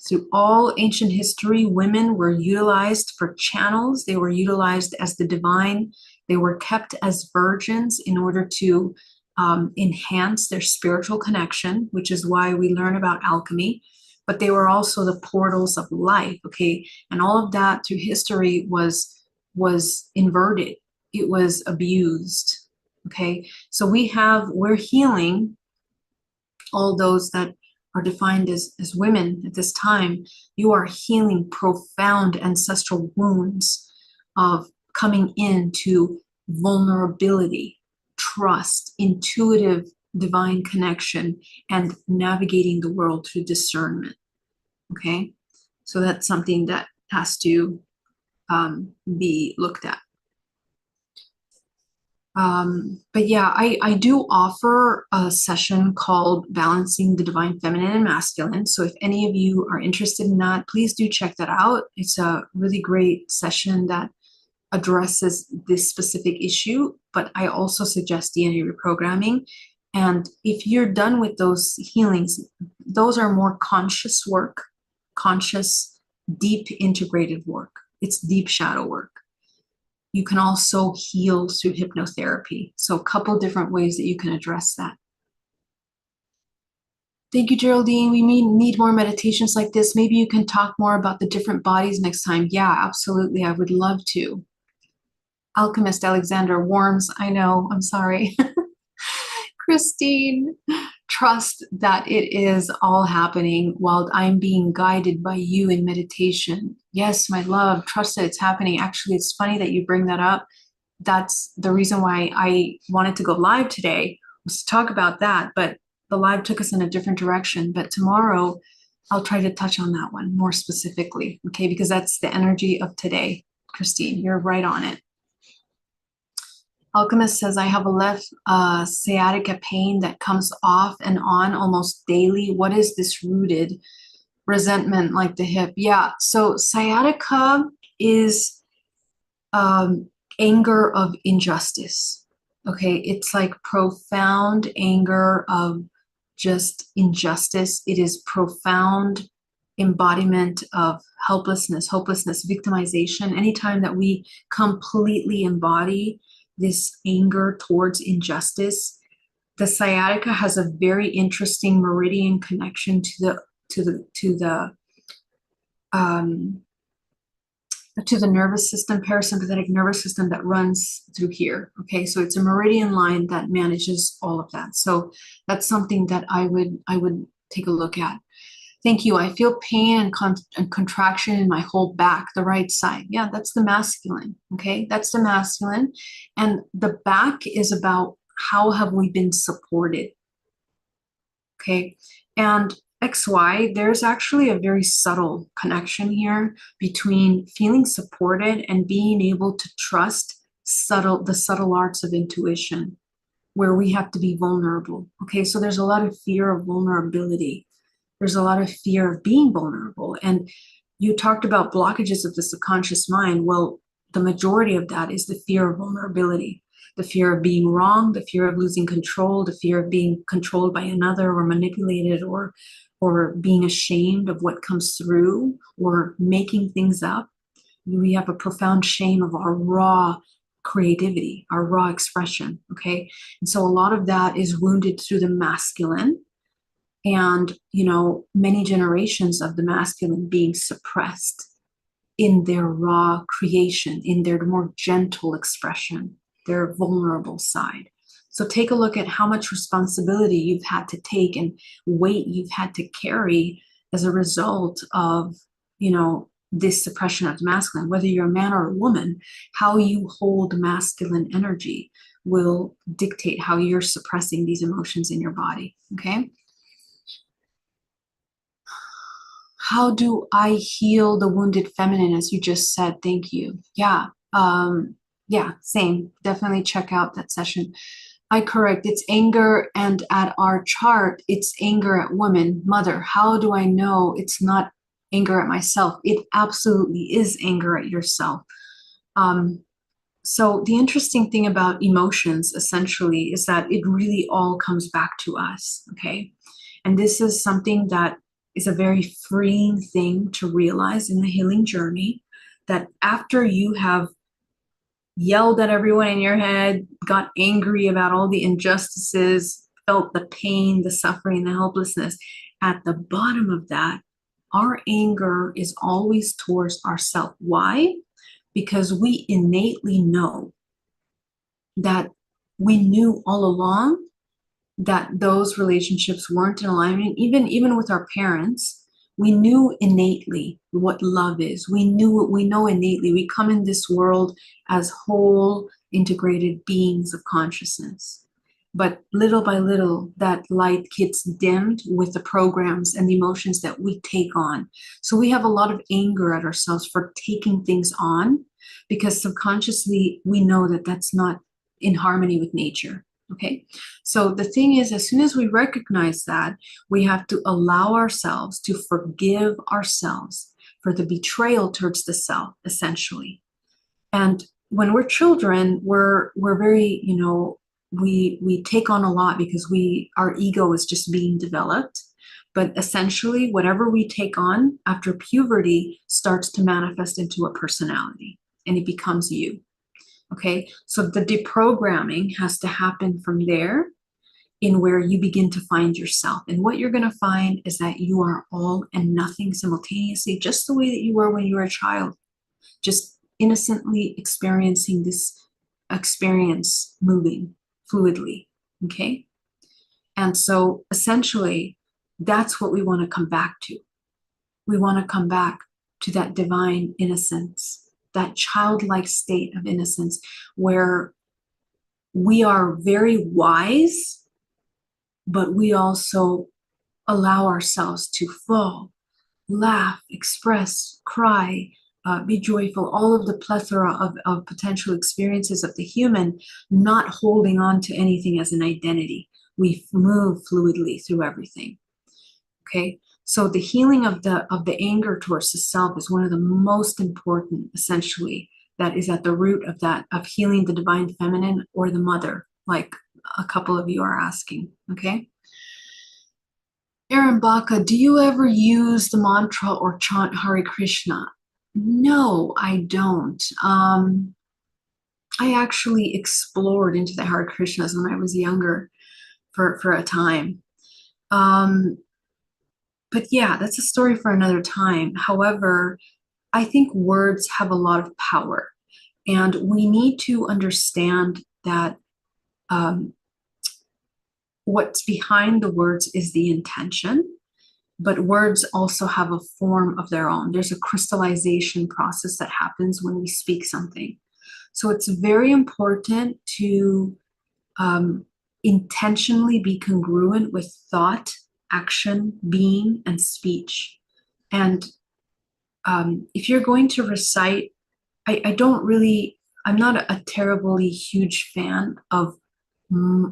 Through all ancient history, women were utilized for channels. They were utilized as the divine. They were kept as virgins in order to enhance their spiritual connection, which is why we learn about alchemy. But they were also the portals of life, okay? And all of that through history was inverted. It was abused, okay? So we're healing all those that are defined as women at this time. You are healing profound ancestral wounds of coming into vulnerability, trust, intuitive divine connection, and navigating the world through discernment, okay? So that's something that has to be looked at. But yeah, I do offer a session called Balancing the Divine Feminine and Masculine. So if any of you are interested in that, please do check that out. It's a really great session that addresses this specific issue, but I also suggest DNA reprogramming. And if you're done with those healings, those are more conscious work, conscious, deep integrated work. It's deep shadow work. You can also heal through hypnotherapy. So a couple different ways that you can address that. Thank you, Geraldine. We may need more meditations like this. Maybe you can talk more about the different bodies next time. Yeah, absolutely. I would love to. Alchemist Alexander, worms. I know. I'm sorry. Christine, trust that it is all happening while I'm being guided by you in meditation. Yes, my love, trust that it's happening. Actually, it's funny that you bring that up. That's the reason why I wanted to go live today, was to talk about that, but the live took us in a different direction. But tomorrow, I'll try to touch on that one more specifically, okay? Because that's the energy of today. Christine, you're right on it. Alchemist says, I have a left sciatica pain that comes off and on almost daily. What is this rooted? Resentment like the hip. Yeah, so sciatica is anger of injustice. Okay, it's like profound anger of just injustice. It is profound embodiment of helplessness, hopelessness, victimization. Anytime that we completely embody this anger towards injustice, the sciatica has a very interesting meridian connection to the nervous system, parasympathetic nervous system that runs through here. Okay, so it's a meridian line that manages all of that. So that's something that I would take a look at. Thank you. I feel pain and contraction in my whole back, the right side. Yeah, that's the masculine. Okay, that's the masculine. And the back is about how have we been supported. Okay, and XY, there's actually a very subtle connection here between feeling supported and being able to trust the subtle arts of intuition, where we have to be vulnerable. Okay, so there's a lot of fear of vulnerability. There's a lot of fear of being vulnerable. And you talked about blockages of the subconscious mind. Well, the majority of that is the fear of vulnerability, the fear of being wrong, the fear of losing control, the fear of being controlled by another or manipulated, or being ashamed of what comes through, or making things up. We have a profound shame of our raw creativity, our raw expression. Okay, and so a lot of that is wounded through the masculine. And, many generations of the masculine being suppressed in their raw creation, in their more gentle expression, their vulnerable side. So take a look at how much responsibility you've had to take and weight you've had to carry as a result of, this suppression of the masculine. Whether you're a man or a woman, how you hold masculine energy will dictate how you're suppressing these emotions in your body. Okay. How do I heal the wounded feminine, as you just said? Thank you. Yeah. Yeah, same. Definitely check out that session. I correct. It's anger, and at our chart, it's anger at woman, mother. How do I know it's not anger at myself? It absolutely is anger at yourself. So the interesting thing about emotions, essentially, is that it really all comes back to us. Okay. And this is something that is a very freeing thing to realize in the healing journey, that after you have yelled at everyone in your head, got angry about all the injustices, felt the pain, the suffering, the helplessness, at the bottom of that, our anger is always towards ourselves. Why? Because we innately know that we knew all along that those relationships weren't in alignment. Even with our parents, we knew innately what love is. We know innately. We come in this world as whole, integrated beings of consciousness. But little by little, that light gets dimmed with the programs and the emotions that we take on. So we have a lot of anger at ourselves for taking things on, because subconsciously we know that that's not in harmony with nature. Okay, so the thing is, as soon as we recognize that, we have to allow ourselves to forgive ourselves for the betrayal towards the self, essentially. And when we're children, we're very, we take on a lot because our ego is just being developed. But essentially, whatever we take on after puberty starts to manifest into a personality, and it becomes you. Okay, so the deprogramming has to happen from there, in where you begin to find yourself. And what you're going to find is that you are all and nothing simultaneously, just the way that you were when you were a child, just innocently experiencing this experience, moving fluidly. Okay, and so essentially, that's what we want to come back to. We want to come back to that divine innocence, that childlike state of innocence, where we are very wise, but we also allow ourselves to fall, laugh, express, cry, be joyful, all of the plethora of potential experiences of the human, not holding on to anything as an identity. We move fluidly through everything. Okay. So the healing of the anger towards the self is one of the most important, essentially, that is at the root of that, of healing the divine feminine or the mother, like a couple of you are asking. Okay. Aaron Baca, do you ever use the mantra or chant Hare Krishna? No, I don't. I actually explored into the Hare Krishnas when I was younger. for a time. But yeah, that's a story for another time. However, I think words have a lot of power, and we need to understand that what's behind the words is the intention, but words also have a form of their own. There's a crystallization process that happens when we speak something. So it's very important to intentionally be congruent with thought, action, being, and speech. And if you're going to recite, I'm not a terribly huge fan of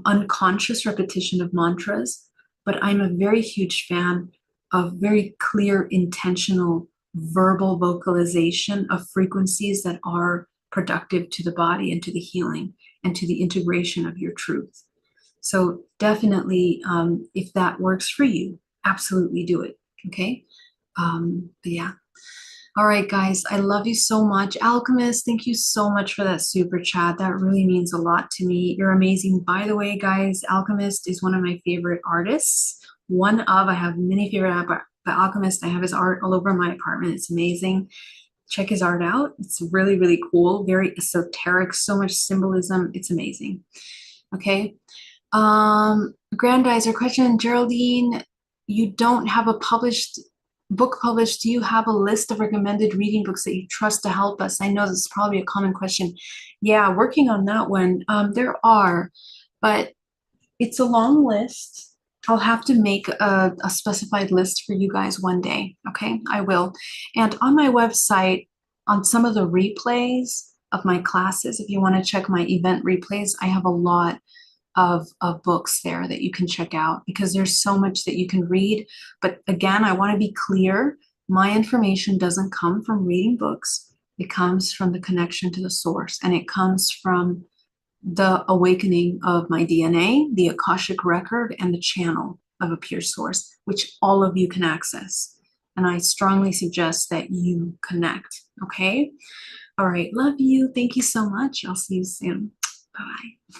unconscious repetition of mantras, but I'm a very huge fan of very clear, intentional verbal vocalization of frequencies that are productive to the body and to the healing and to the integration of your truth. So definitely, if that works for you, absolutely do it. Okay. But yeah. All right, guys, I love you so much. Alchemist, thank you so much for that super chat. That really means a lot to me. You're amazing. By the way, guys, Alchemist is one of my favorite artists. I have many favorite art, but Alchemist, I have his art all over my apartment. It's amazing. Check his art out. It's really, really cool. Very esoteric, so much symbolism. It's amazing. Okay. Grandizer question, Geraldine, you don't have a book published. Do you have a list of recommended reading books that you trust to help us? I know this is probably a common question. Yeah, working on that one. There are, but it's a long list. I'll have to make a specified list for you guys one day. Okay, I will. And on my website, on some of the replays of my classes, if you want to check my event replays, I have a lot of books there that you can check out, because there's so much that you can read. But again, I want to be clear. My information doesn't come from reading books. It comes from the connection to the source, and it comes from the awakening of my DNA, the Akashic record, and the channel of a pure source, which all of you can access. And I strongly suggest that you connect. Okay. All right. Love you. Thank you so much. I'll see you soon. Bye.